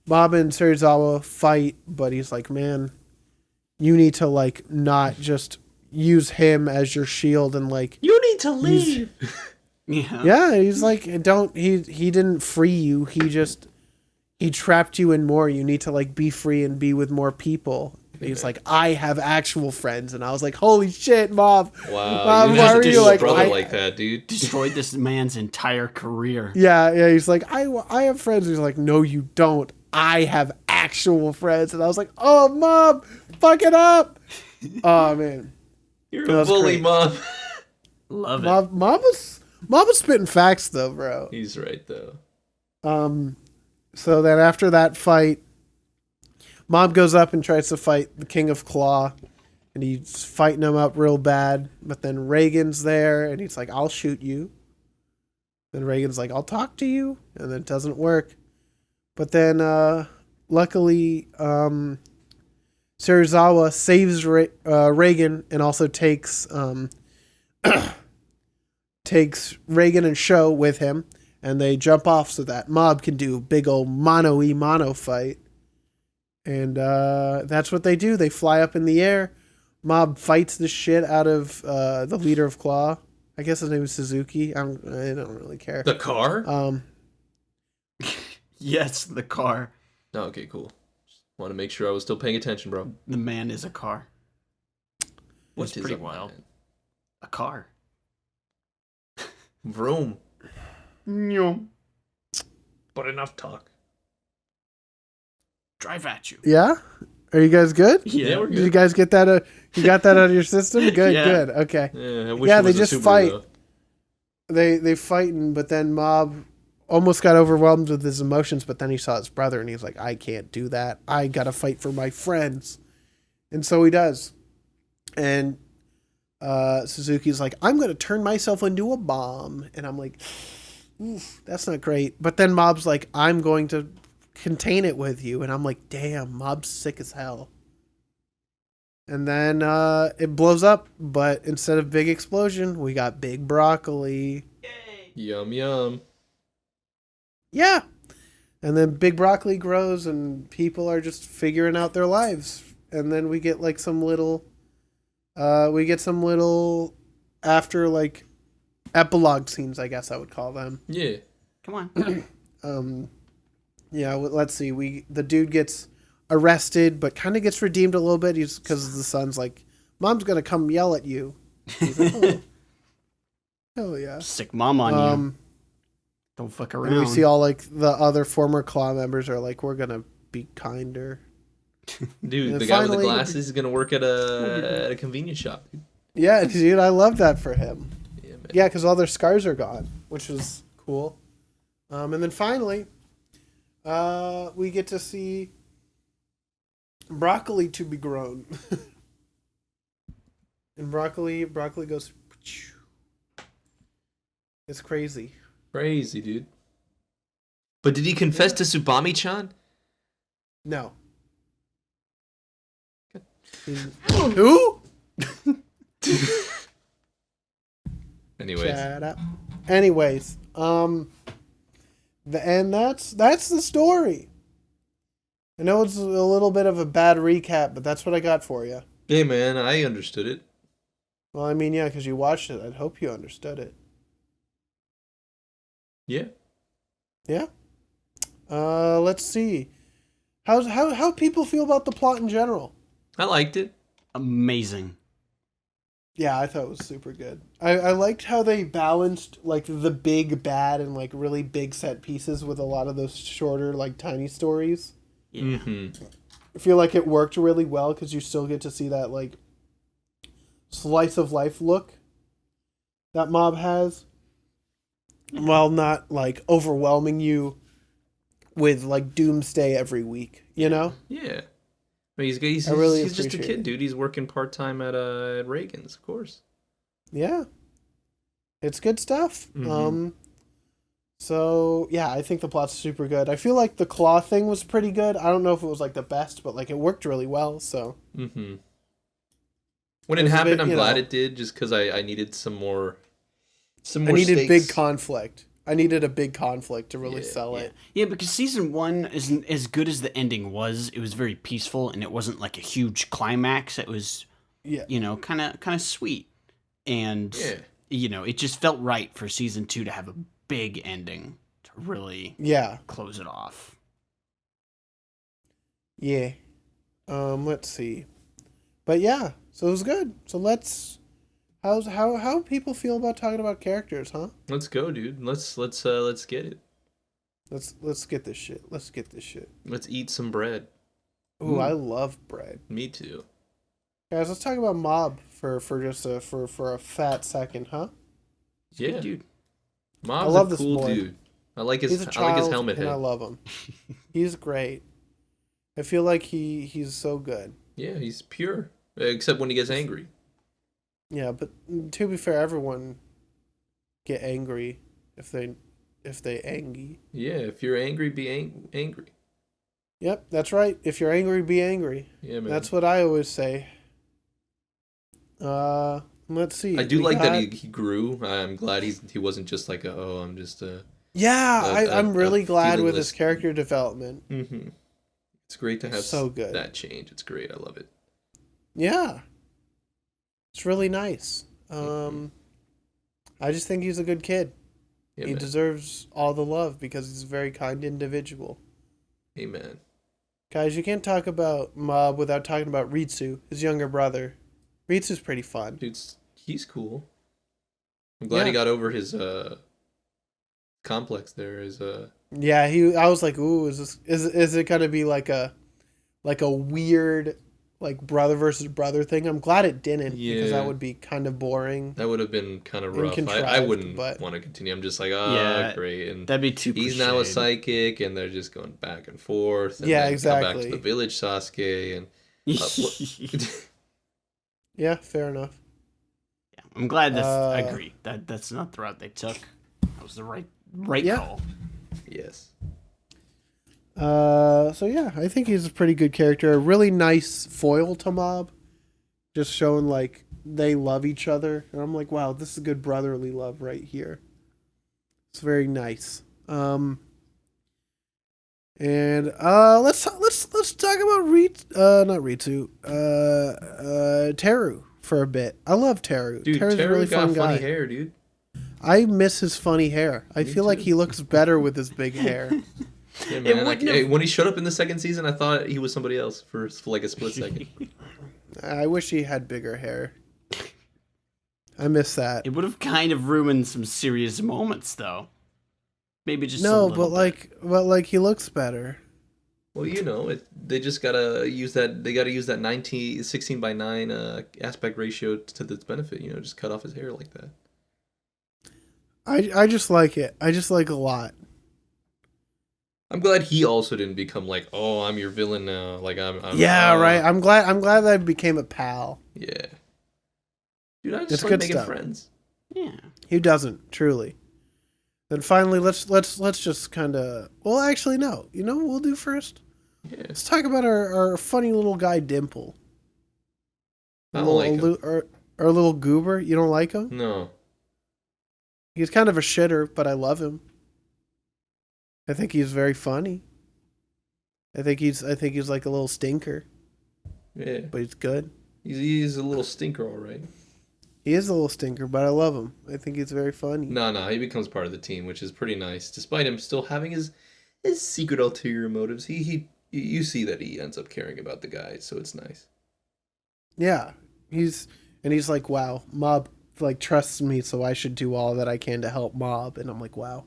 Sarizawa fight, but he's like, man, you need to like not just use him as your shield and like you need to leave. Yeah, he's like, he didn't free you. He trapped you in more. You need to like be free and be with more people. He's like, I have actual friends, and I was like, holy shit, Mob! Wow, Mob, why are you like brother like that, dude? Destroyed this man's entire career. Yeah. He's like, I have friends. He's like, no, you don't. I have actual friends, and I was like, oh, Mob, fuck it up. Oh man, you're a bully, Mob. Love it. Mob was spitting facts though, bro. He's right though. So then after that fight, Mob goes up and tries to fight the King of Claw, and he's fighting him up real bad. But then Reagan's there, and he's like, I'll shoot you. Then Reagan's like, I'll talk to you, and then it doesn't work. But then, luckily, Sarizawa saves Reagan and also takes Reagan and Sho with him, and they jump off so that Mob can do a big old mano-y-mano fight. And that's what they do. They fly up in the air. Mob fights the shit out of the leader of Claw. I guess his name is Suzuki. I don't really care. The car? Yes, the car. Oh, okay, cool. Want to make sure I was still paying attention, bro. The man is a car. What It's is pretty a wild. man? A car. Vroom. No. But enough talk. Drive at you. Yeah? Are you guys good? Yeah, we're Did you good. guys get that? You got that out of your system? Good, Yeah. good. Okay. Yeah, I wish Yeah, it was they a just Subaru, fight. though. They fighting, but then Mob almost got overwhelmed with his emotions, but then he saw his brother and he's like, I can't do that. I gotta fight for my friends. And so he does. And Suzuki's like, I'm gonna turn myself into a bomb. And I'm like, oof, that's not great. But then Mob's like, I'm going to contain it with you. And I'm like, damn, Mob's sick as hell. And then it blows up, but instead of big explosion, we got big broccoli. Yum, yum. Yeah. And then big broccoli grows and people are just figuring out their lives. And then we get like some little after like epilogue scenes, I guess I would call them. Yeah. Come on. Yeah, let's see. The dude gets arrested, but kind of gets redeemed a little bit. He's because the son's like, "Mom's gonna come yell at you." He's like, oh, hell yeah. Sick mom on you. Don't fuck around. And we see all like the other former Claw members are like, "We're gonna be kinder." Dude, And the guy with the finally- glasses is gonna work at a convenience shop. Dude. Yeah, dude, I love that for him. Yeah, man. Yeah, because all their scars are gone, which is cool. And then finally, we get to see broccoli to be grown. And broccoli goes. It's crazy. Crazy, dude. But did he confess to Tsubami-chan? No. Who? Anyways. Shut up. Anyways, that's the story. I know it's a little bit of a bad recap, but that's what I got for you. Hey, man, I understood it. Well, I mean, yeah, because you watched it. I'd hope you understood it. Yeah. Yeah. Let's see. How people feel about the plot in general? I liked it. Amazing. Yeah, I thought it was super good. I liked how they balanced like the big bad and like really big set pieces with a lot of those shorter like tiny stories. Yeah. Mm-hmm. I feel like it worked really well because you still get to see that like slice of life look that Mob has, while not like overwhelming you with like doomsday every week. You know? Yeah. I mean, he's really just a appreciate kid, it. dude. He's working part-time at Reagan's, of course. Yeah. It's good stuff. Mhm. So yeah, I think the plot's super good. I feel like the claw thing was pretty good. I don't know if it was like the best, but like it worked really well. So Mm-hmm. When It it was a happened, bit, I'm you glad know. it did, just because I needed some more. I needed stakes. big conflict. I needed a big conflict to really Yeah, sell Yeah. it. Yeah, because season 1 isn't as good as the ending was. It was very peaceful and it wasn't like a huge climax. It was, Yeah. kind of sweet. And Yeah. it just felt right for season 2 to have a big ending to really Yeah. close it off. Yeah. Let's see. But yeah, so it was good. So how people feel about talking about characters, huh? Let's go, dude. Let's get it. Let's get this shit. Let's get this shit. Let's eat some bread. Ooh, I love bread. Me too. Guys, let's talk about Mob for just a fat second, huh? Yeah, Good dude. Mob's I love a this cool boy. dude. I like his He's a I child, like his helmet and I head. love him. He's great. I feel like he's so good. Yeah, he's pure. Except when he gets angry. Yeah, but to be fair, everyone get angry if they angry. Yeah, if you're angry, be angry. Yep, that's right. If you're angry, be angry. Yeah, man. That's what I always say. Let's see. I do We like got- that he grew. I'm glad he wasn't just like I'm just a. Yeah, I'm really glad with his feelingless- character development. Mm-hmm. It's great to have So good. that change. It's great. I love it. Yeah. It's really nice. I just think he's a good kid. Yeah, he man. deserves all the love because he's a very kind individual. Amen. Guys, you can't talk about Mob without talking about Ritsu, his younger brother. Ritsu's pretty fun. Dude, he's cool. I'm glad he got over his complex there. Yeah, I was like, ooh, is it gonna be like a weird like brother versus brother thing? I'm glad it didn't because that would be kind of boring. That would have been kind of rough. I wouldn't want to continue. I'm just like, great. And that'd be too. He's now a psychic, and they're just going back and forth. And yeah, then exactly. Come back to the village, Sasuke, and yeah, fair enough. Yeah, I'm glad I agree. That's not the route they took. That was the right call. Yes. So yeah, I think he's a pretty good character. A really nice foil to Mob. Just showing like they love each other. And I'm like, wow, this is good brotherly love right here. It's very nice. And let's talk about not Ritsu. Teru for a bit. I love Teru. Dude, Teru's a really fun guy. Funny hair, dude. I miss his funny hair. I feel like he looks better with his big hair. Yeah, man, when he showed up in the second season, I thought he was somebody else for like a split second. I wish he had bigger hair. I miss that. It would have kind of ruined some serious moments, though. Maybe just but like he looks better. Well, they just gotta use that. They gotta use that 16:9 aspect ratio to its benefit. Just cut off his hair like that. I just like it. I just like a lot. I'm glad he also didn't become like, oh, I'm your villain now. Like I'm right. I'm glad that I became a pal. Yeah. Dude, I just like making friends. Yeah. Who doesn't, truly? Then finally, let's just kind of. Well, actually, no. You know what we'll do first? Yeah. Let's talk about our funny little guy Dimple. I don't like him. Our little goober. You don't like him? No. He's kind of a shitter, but I love him. I think he's very funny. I think he's like a little stinker. Yeah. But he's good. He's a little stinker, all right. He is a little stinker, but I love him. I think he's very funny. No, he becomes part of the team, which is pretty nice. Despite him still having his secret ulterior motives, you see that he ends up caring about the guys, so it's nice. Yeah, he's like, wow, Mob like trusts me, so I should do all that I can to help Mob, and I'm like, wow.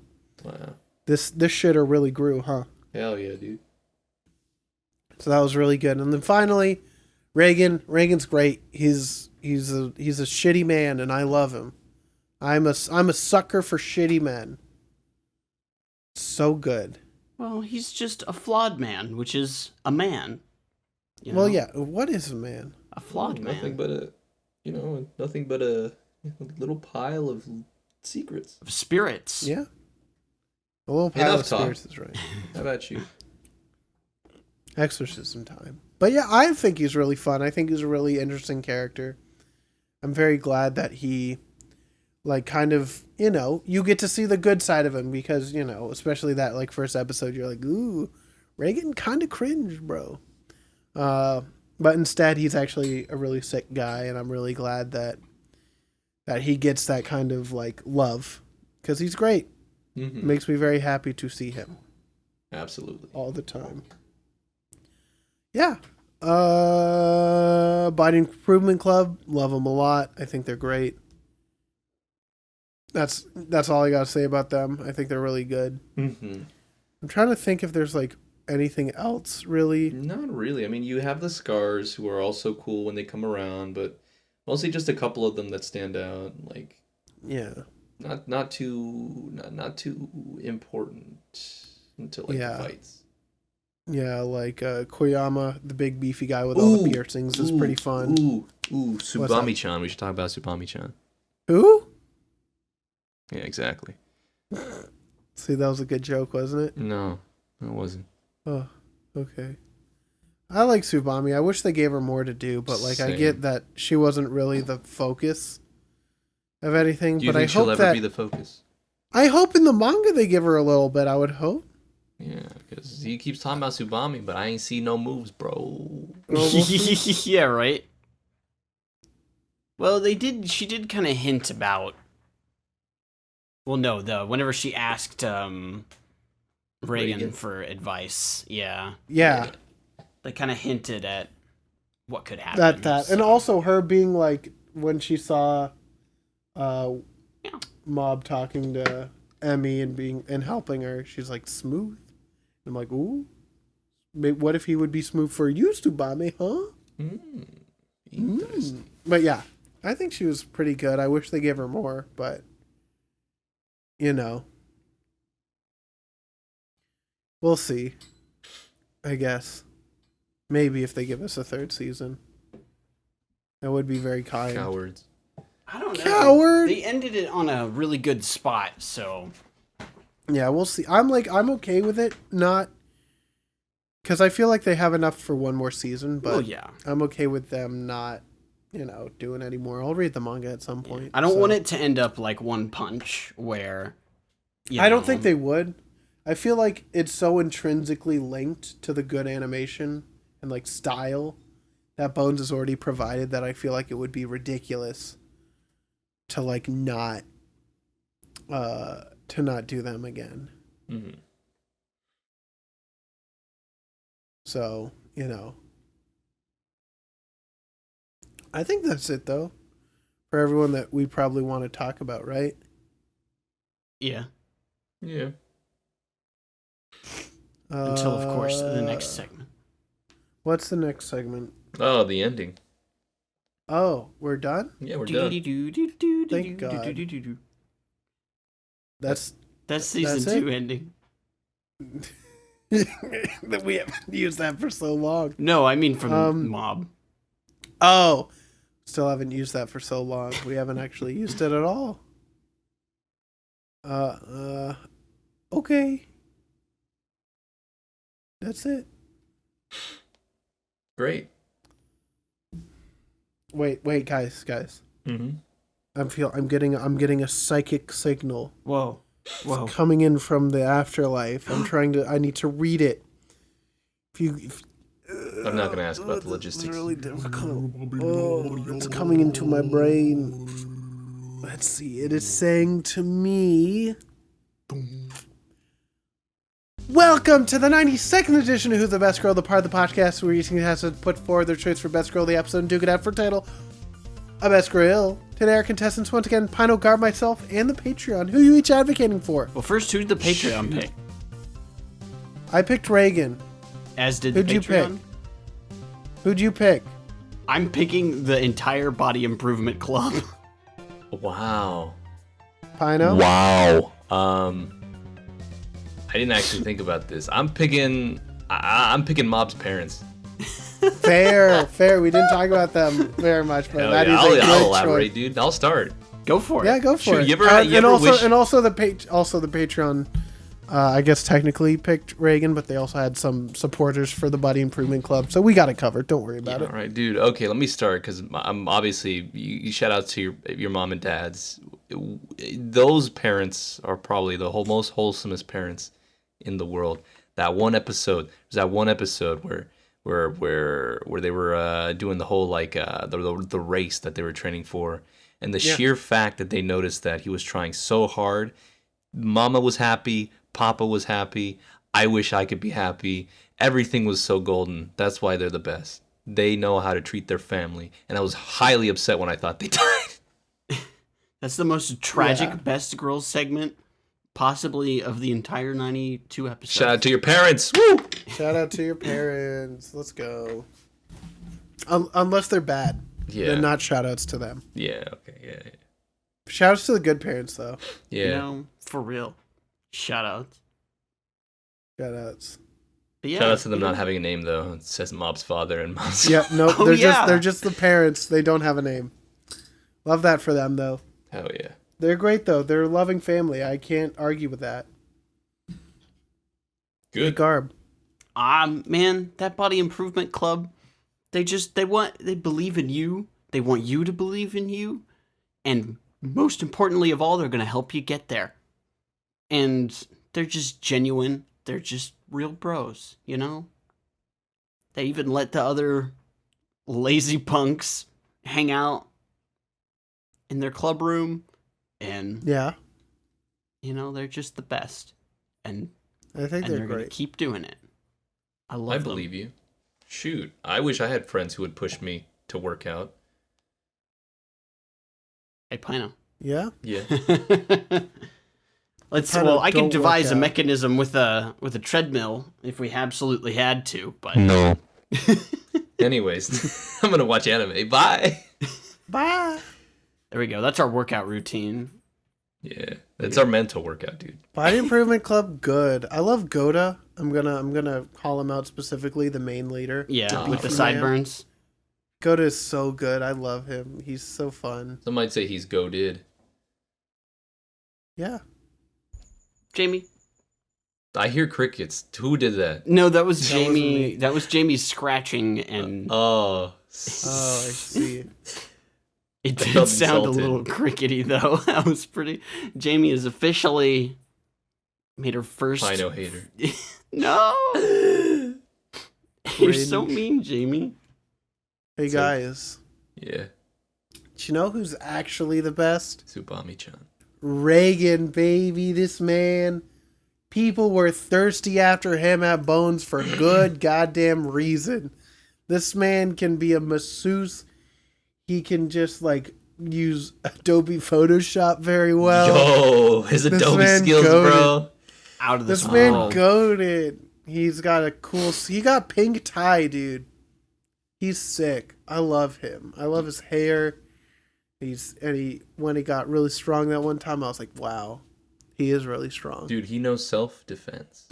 This shitter really grew, huh? Hell yeah, dude. So that was really good, and then finally, Reagan's great. He's a shitty man, and I love him. I'm a sucker for shitty men. So good. Well, he's just a flawed man, which is a man. Well, yeah. What is a man? A flawed man. Nothing but a little pile of secrets. Of spirits. Yeah. A little pile of spirits is right. How about you? Exorcism time. But yeah, I think he's really fun. I think he's a really interesting character. I'm very glad that he, like, kind of, you get to see the good side of him because, especially that, like, first episode, you're like, ooh, Reagan kind of cringe, bro. But instead, he's actually a really sick guy, and I'm really glad that he gets that kind of, like, love because he's great. Mm-hmm. It makes me very happy to see him. Absolutely. All the time. Yeah. Body Improvement Club, love them a lot. I think they're great. That's all I gotta say about them. I think they're really good. Mm-hmm. I'm trying to think if there's like anything else really. Not really. I mean, you have the Scars who are also cool when they come around, but mostly just a couple of them that stand out. Like, yeah, not too important until like the fights. Yeah, like Koyama, the big beefy guy with all the piercings, is pretty fun. Tsubami-chan. We should talk about Tsubami-chan. Who? Yeah, exactly. See, that was a good joke, wasn't it? No, it wasn't. Oh, okay. I like Tsubami. I wish they gave her more to do, but like I get that she wasn't really the focus of anything. Do you but think she'll ever be the focus? I hope in the manga they give her a little bit. I would hope. Yeah, because he keeps talking about Tsubami, but I ain't see no moves, bro. Yeah, right. Well, she did kind of hint about. Well, no, whenever she asked Reagan for advice, yeah. Yeah. They kind of hinted at what could happen. That. And also her being like, when she saw Mob talking to Emmy and helping her, she's like, smooth. I'm like, ooh. What if he would be smooth for you, Tsubame, huh? Interesting. But yeah, I think she was pretty good. I wish they gave her more, but we'll see. I guess. Maybe if they give us a third season. That would be very kind. Cowards. I don't know. Coward! They ended it on a really good spot, so. Yeah, we'll see. I'm okay with it, not. Because I feel like they have enough for one more season, but yeah. I'm okay with them not, doing any more. I'll read the manga at some point. I don't want it to end up like One Punch, where. I don't think they would. I feel like it's so intrinsically linked to the good animation and like style that Bones has already provided that I feel like it would be ridiculous to like not do them again. Mm-hmm. So, I think that's it though for everyone that we probably want to talk about, right? Yeah. Yeah. Until, of course, the next segment. What's the next segment? Oh, the ending. Oh, we're done? Yeah, we're done. Thank God. That's season 2 ending. That we haven't used that for so long. No, I mean from Mob. Oh, still haven't used that for so long. We haven't actually used it at all. Okay. That's it. Great. Wait, guys. Mm-hmm. I'm getting a psychic signal. Whoa. It's coming in from the afterlife. I need to read it. I'm not going to ask about the logistics. It's really difficult. Oh, it's coming into my brain. Let's see. It is saying to me, welcome to the 92nd edition of Who's the Best Girl, the part of the podcast where each team has to put forward their choice for Best Girl of the episode and duke it out for title. A Best Girl. Today our contestants, once again, Pino, Garb, myself, and the Patreon. Who are you each advocating for? Well, first, who'd the Patreon pick? I picked Reagan. As did Who'd the Patreon? you pick? Who'd you pick? I'm picking the entire Body Improvement Club. Wow. Pino? Wow. I didn't actually think about this. I'm picking Mob's parents. Fair. We didn't talk about them very much, but that is a good I'll elaborate, choice. dude. I'll start. Go for it. Yeah, go for it. You ever wish... And also the Patreon, I guess technically picked Reagan, but they also had some supporters for the Body Improvement Club, so we got it covered. Don't worry about it. All right, dude. Okay, let me start because I'm obviously you shout out to your mom and dads. Those parents are probably the most wholesomest parents in the world. There's that one episode where they were doing the whole like the race that they were training for, and the sheer fact that they noticed that he was trying so hard. Mama was happy, Papa was happy. I wish I could be happy. Everything was so golden. That's why they're the best. They know how to treat their family, and I was highly upset when I thought they died. That's the most tragic Best Girls segment possibly of the entire 92 episodes. Shout out to your parents. Woo! Shout out to your parents. Let's go. Unless they're bad. Yeah. Then not shout outs to them. Yeah, okay, yeah. Shout outs to the good parents, though. Yeah. You know, for real. Shout outs. Shout outs. Yeah, shout outs to them not having a name, though. It says Mob's father and Mob's... Yep, no, they're just the parents. They don't have a name. Love that for them, though. Hell yeah. They're great, though. They're a loving family. I can't argue with that. Good. Hey, Garb. Man, that Body Improvement Club, they believe in you. They want you to believe in you. And most importantly of all, they're going to help you get there. And they're just genuine. They're just real bros, you know? They even let the other lazy punks hang out in their club room, and Yeah. they're just the best, and I think they're gonna great. keep doing it. I love I them. believe you. Shoot, I wish I had friends who would push me to work out. Hey, Pino. Yeah. Yeah. I could don't devise work a out. mechanism with a treadmill if we absolutely had to, but No. Anyways, I'm gonna watch anime. Bye. Bye. there we go. That's our workout routine. Yeah, that's our mental workout, dude. Body Improvement Club, good. I love Goda. I'm gonna call him out specifically, the main leader. Yeah, with the beefy man. sideburns. Goda is so good. I love him. He's so fun. Some might say he's goaded. Yeah. Jamie. I hear crickets. Who did that? No, that was That wasn't Jamie. me. That was Jamie scratching, and Oh. Oh, I see. it I did felt sound insulted. a little crickety though. That was pretty. Jamie has officially made her first. Pino hater. No. You're Cringe. so mean, Jamie. Hey So- guys, Yeah. do you know who's actually the best? Tsubami-chan. Reagan, baby. This man. People were thirsty after him at Bones for good goddamn reason. This man can be a masseuse. He can just use Adobe Photoshop very well. Yo, his This Adobe man skills, goated. bro. Out of this This man world. goated. He's got a cool. He got pink tie, dude. He's sick. I love him. I love his hair. When he got really strong that one time, I was like, wow, he is really strong. Dude, he knows self-defense.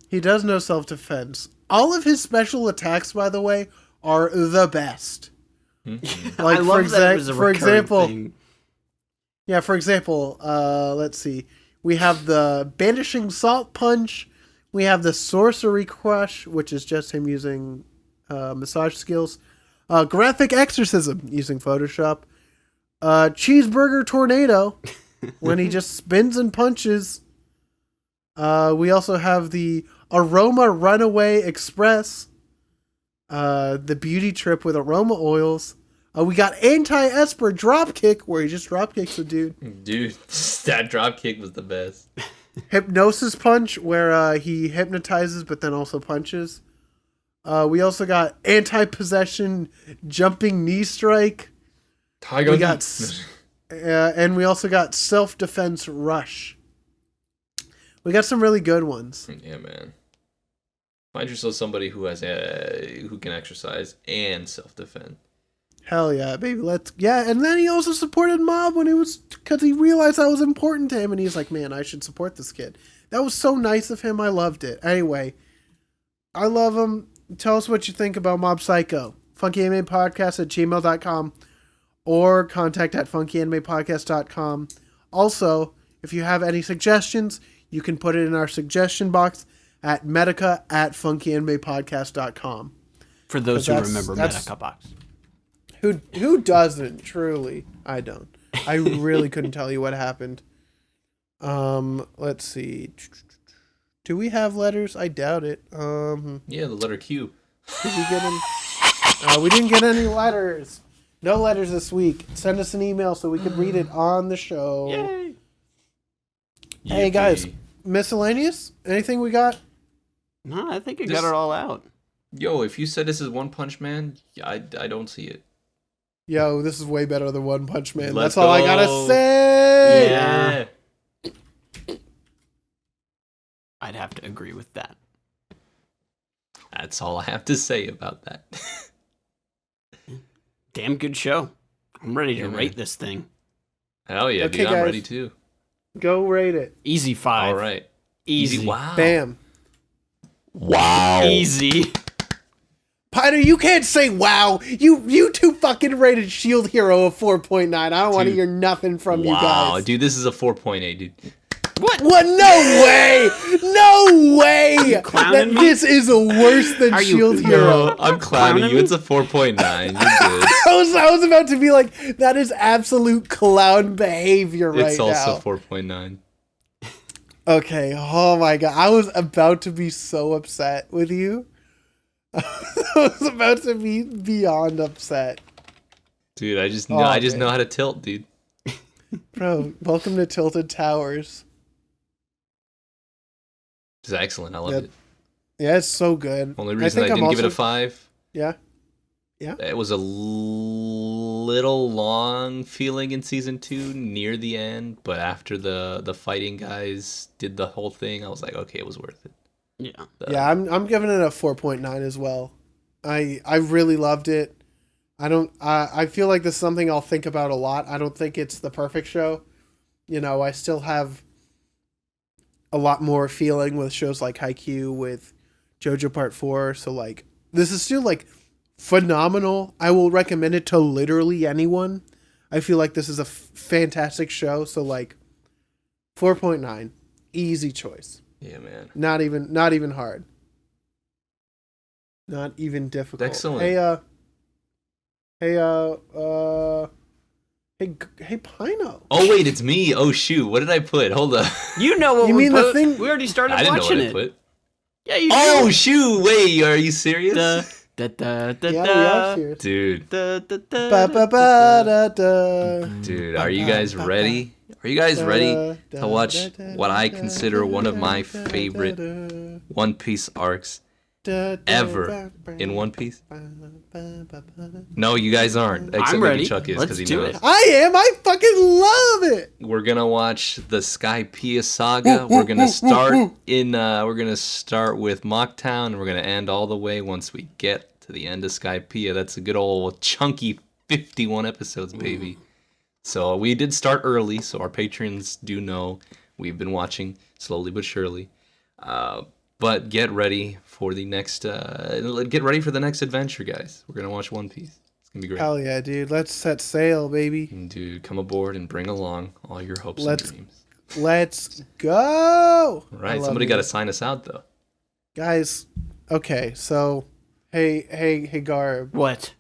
He does know self-defense. All of his special attacks, by the way, are the best. I love that it was a for recurring example, thing. yeah. For example, let's see. We have the banishing salt punch. We have the sorcery crush, which is just him using massage skills. Graphic exorcism using Photoshop. Cheeseburger tornado when he just spins and punches. We also have the aroma runaway express. The beauty trip with aroma oils. We got anti-esper dropkick where he just dropkicks a dude. Dude, that drop kick was the best. Hypnosis punch where he hypnotizes but then also punches. We also got anti-possession jumping knee strike. Tiger We got and we also got self-defense rush. We got some really good ones. Yeah, man. Find yourself somebody who has who can exercise and self-defend. Hell yeah, baby. And then he also supported Mob because he realized that was important to him, and he's like, man, I should support this kid. That was so nice of him. I loved it. Anyway, I love him. Tell us what you think about Mob Psycho. funkyanimePodcast@gmail.com or contact@funkyanimetopodcast.com. Also, if you have any suggestions, you can put it in our suggestion box at medica@funkyanimetopodcast.com. For those who that's- remember that's- Medica Box. Who doesn't? Truly, I don't. I really couldn't tell you what happened. Let's see. Do we have letters? I doubt it. Yeah, the letter Q. Did we get them? We didn't get any letters. No letters this week. Send us an email so we could read it on the show. Yay! Hey guys, Yippee. miscellaneous? Anything we got? No, I think it This- got it all out. Yo, if you said this is One Punch Man, I don't see it. Yo, this is way better than One Punch Man. Let's That's all I go. gotta say. Yeah. I'd have to agree with that. That's all I have to say about that. Damn good show. I'm ready to Yeah, man. rate this thing. Hell yeah, Okay, dude, I'm guys. ready too. Go rate it. Easy 5. All right. Easy. Wow. Bam. Wow. Easy. Pino, you can't say wow. You two fucking rated Shield Hero a 4.9. I don't want to Dude. hear nothing from you Wow, guys. dude, this is a 4.8, dude. What? What? No way! No way! clowning me? This is worse than Are you- Shield Hero. No, I'm clowning Clowning you. me? It's a 4.9. You're good. I was about to be like, that is absolute clown behavior right It's also now. 4.9. Okay, oh my god. I was about to be so upset with you. I was about to be beyond upset. Dude, I just Oh, know man. how to tilt, dude. Bro, welcome to Tilted Towers. It's excellent. I love it. Yeah, it's so good. Only reason I didn't give it a 5. Yeah. Yeah. It was a little long feeling in season 2 near the end, but after the fighting guys did the whole thing, I was like, okay, it was worth it. Yeah. Yeah, I'm giving it a 4.9 as well. I really loved it. I feel like this is something I'll think about a lot. I don't think it's the perfect show. You know, I still have a lot more feeling with shows like Haikyuu, with JoJo Part 4. So, like, this is still, like, phenomenal. I will recommend it to literally anyone. I feel like this is a fantastic show. So, like, 4.9. Easy choice. Yeah, man. Not even hard. Not even difficult. Excellent. Hey, Pino. Oh wait, it's me. Oh shoot, what did I put? Hold up. You know what You we mean put. the thing? We already started I didn't know watching what I it. put. Yeah, you Oh do. shoot, wait, are you serious? Da, da, da, Yeah, we da, are serious. Dude, da, da, da, Ba, ba, ba, da, da. dude, are you guys ready? Are you guys ready to watch what I consider one of my favorite One Piece arcs ever in One Piece? No, you guys aren't. Except ready. maybe Chuck is Let's because he do knows. it. I am. I fucking love it. We're gonna watch the Skypiea saga. We're gonna start with Mocktown, and we're gonna end all the way once we get to the end of Skypiea. That's a good old chunky 51 episodes, baby. So we did start early, so our patrons do know we've been watching slowly but surely. But get ready for the next adventure, guys. We're gonna watch One Piece. It's gonna be great. Hell yeah, dude. Let's set sail, baby. And dude, come aboard and bring along all your hopes and dreams. Let's go. All right, somebody got to sign us out though. Guys, okay, so hey Garb. What?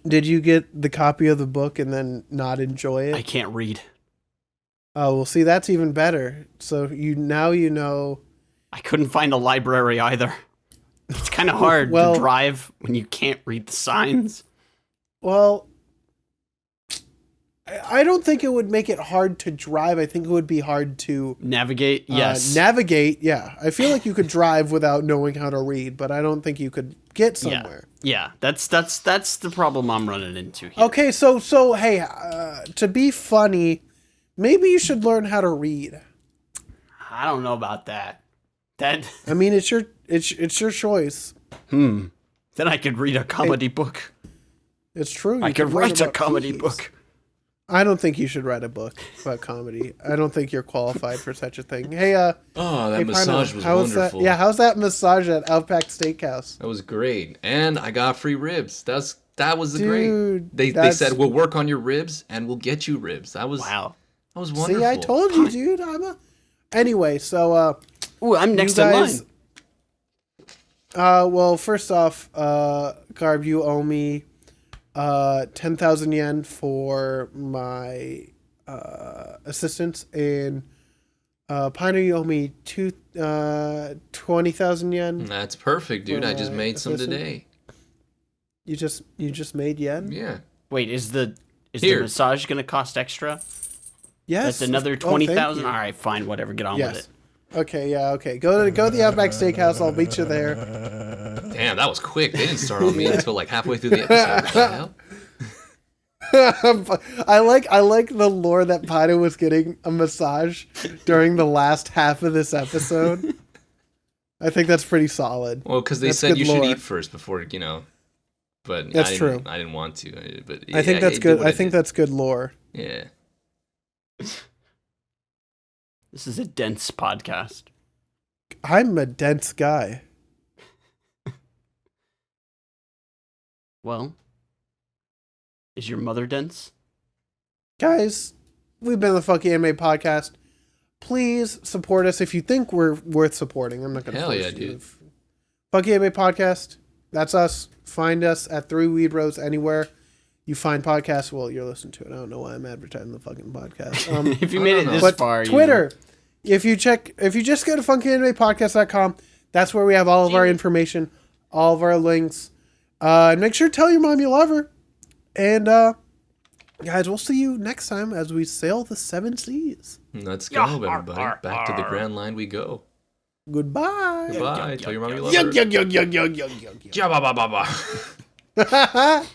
Did you get the copy of the book and then not enjoy it? I can't read. Oh, well, see, that's even better. So you know. I couldn't find a library either. It's kind of hard Well- to drive when you can't read the signs. Well, I don't think it would make it hard to drive. I think it would be hard to Navigate? Yes. navigate. Yeah, I feel like you could drive without knowing how to read, but I don't think you could get somewhere. Yeah, that's the problem I'm running into here. Okay, so hey, to be funny, maybe you should learn how to read. I don't know about that. That I mean, it's your choice. Then I could read a comedy book. It's true. I could learn write a about comedy keys. book. I don't think you should write a book about comedy. I don't think you're qualified for such a thing. Hey, Oh, that hey, massage Pino, was how's wonderful. that? Yeah, how's that massage at Outback Steakhouse? That was great, and I got free ribs. That was Dude, great. They said we'll work on your ribs and we'll get you ribs. That was Wow. That was wonderful. See, I told you, dude. Anyway, so Ooh, I'm next in line. Well, first off, Garb, you owe me 10,000 yen for my assistance, and Pino, you owe me 20,000 yen. That's perfect, dude. For I just my made some assistant. today. You just made yen? Yeah. Wait, is the Here. massage gonna cost extra? Yes. That's another Oh, thank 20,000. you. All right, fine, whatever. Get on with Yes. it. Okay, yeah, okay. Go to the Outback Steakhouse. I'll meet you there. Damn, that was quick. They didn't start on me until like halfway through the episode. What the hell? I like the lore that Pino was getting a massage during the last half of this episode. I think that's pretty solid. Well, because they That's said good you should lore. eat first before, But That's I true. didn't, I didn't want to. But I think that's good. I think that's good lore. Yeah. This is a dense podcast. I'm a dense guy. Well, is your mother dense? Guys, we've been the Funky Anime Podcast. Please support us if you think we're worth supporting. I'm not going to Hell force yeah, you. dude. Funky Anime Podcast. That's us. Find us at A-Weebros anywhere you find podcasts. Well, you're listening to it. I don't know why I'm advertising the fucking podcast. If you made it this But far, Twitter. If you just go to funkyanimePodcast.com, that's where we have all of our information, all of our links. Make sure to tell your mom you love her. And Guys, we'll see you next time as we sail the 7 seas. Let's go, everybody. Back to the Grand Line we go. Goodbye. Goodbye. Tell your mom you love her. Yug, yug, yug, yug, yug, yug, yug, yug. Ja ba ba ba ba.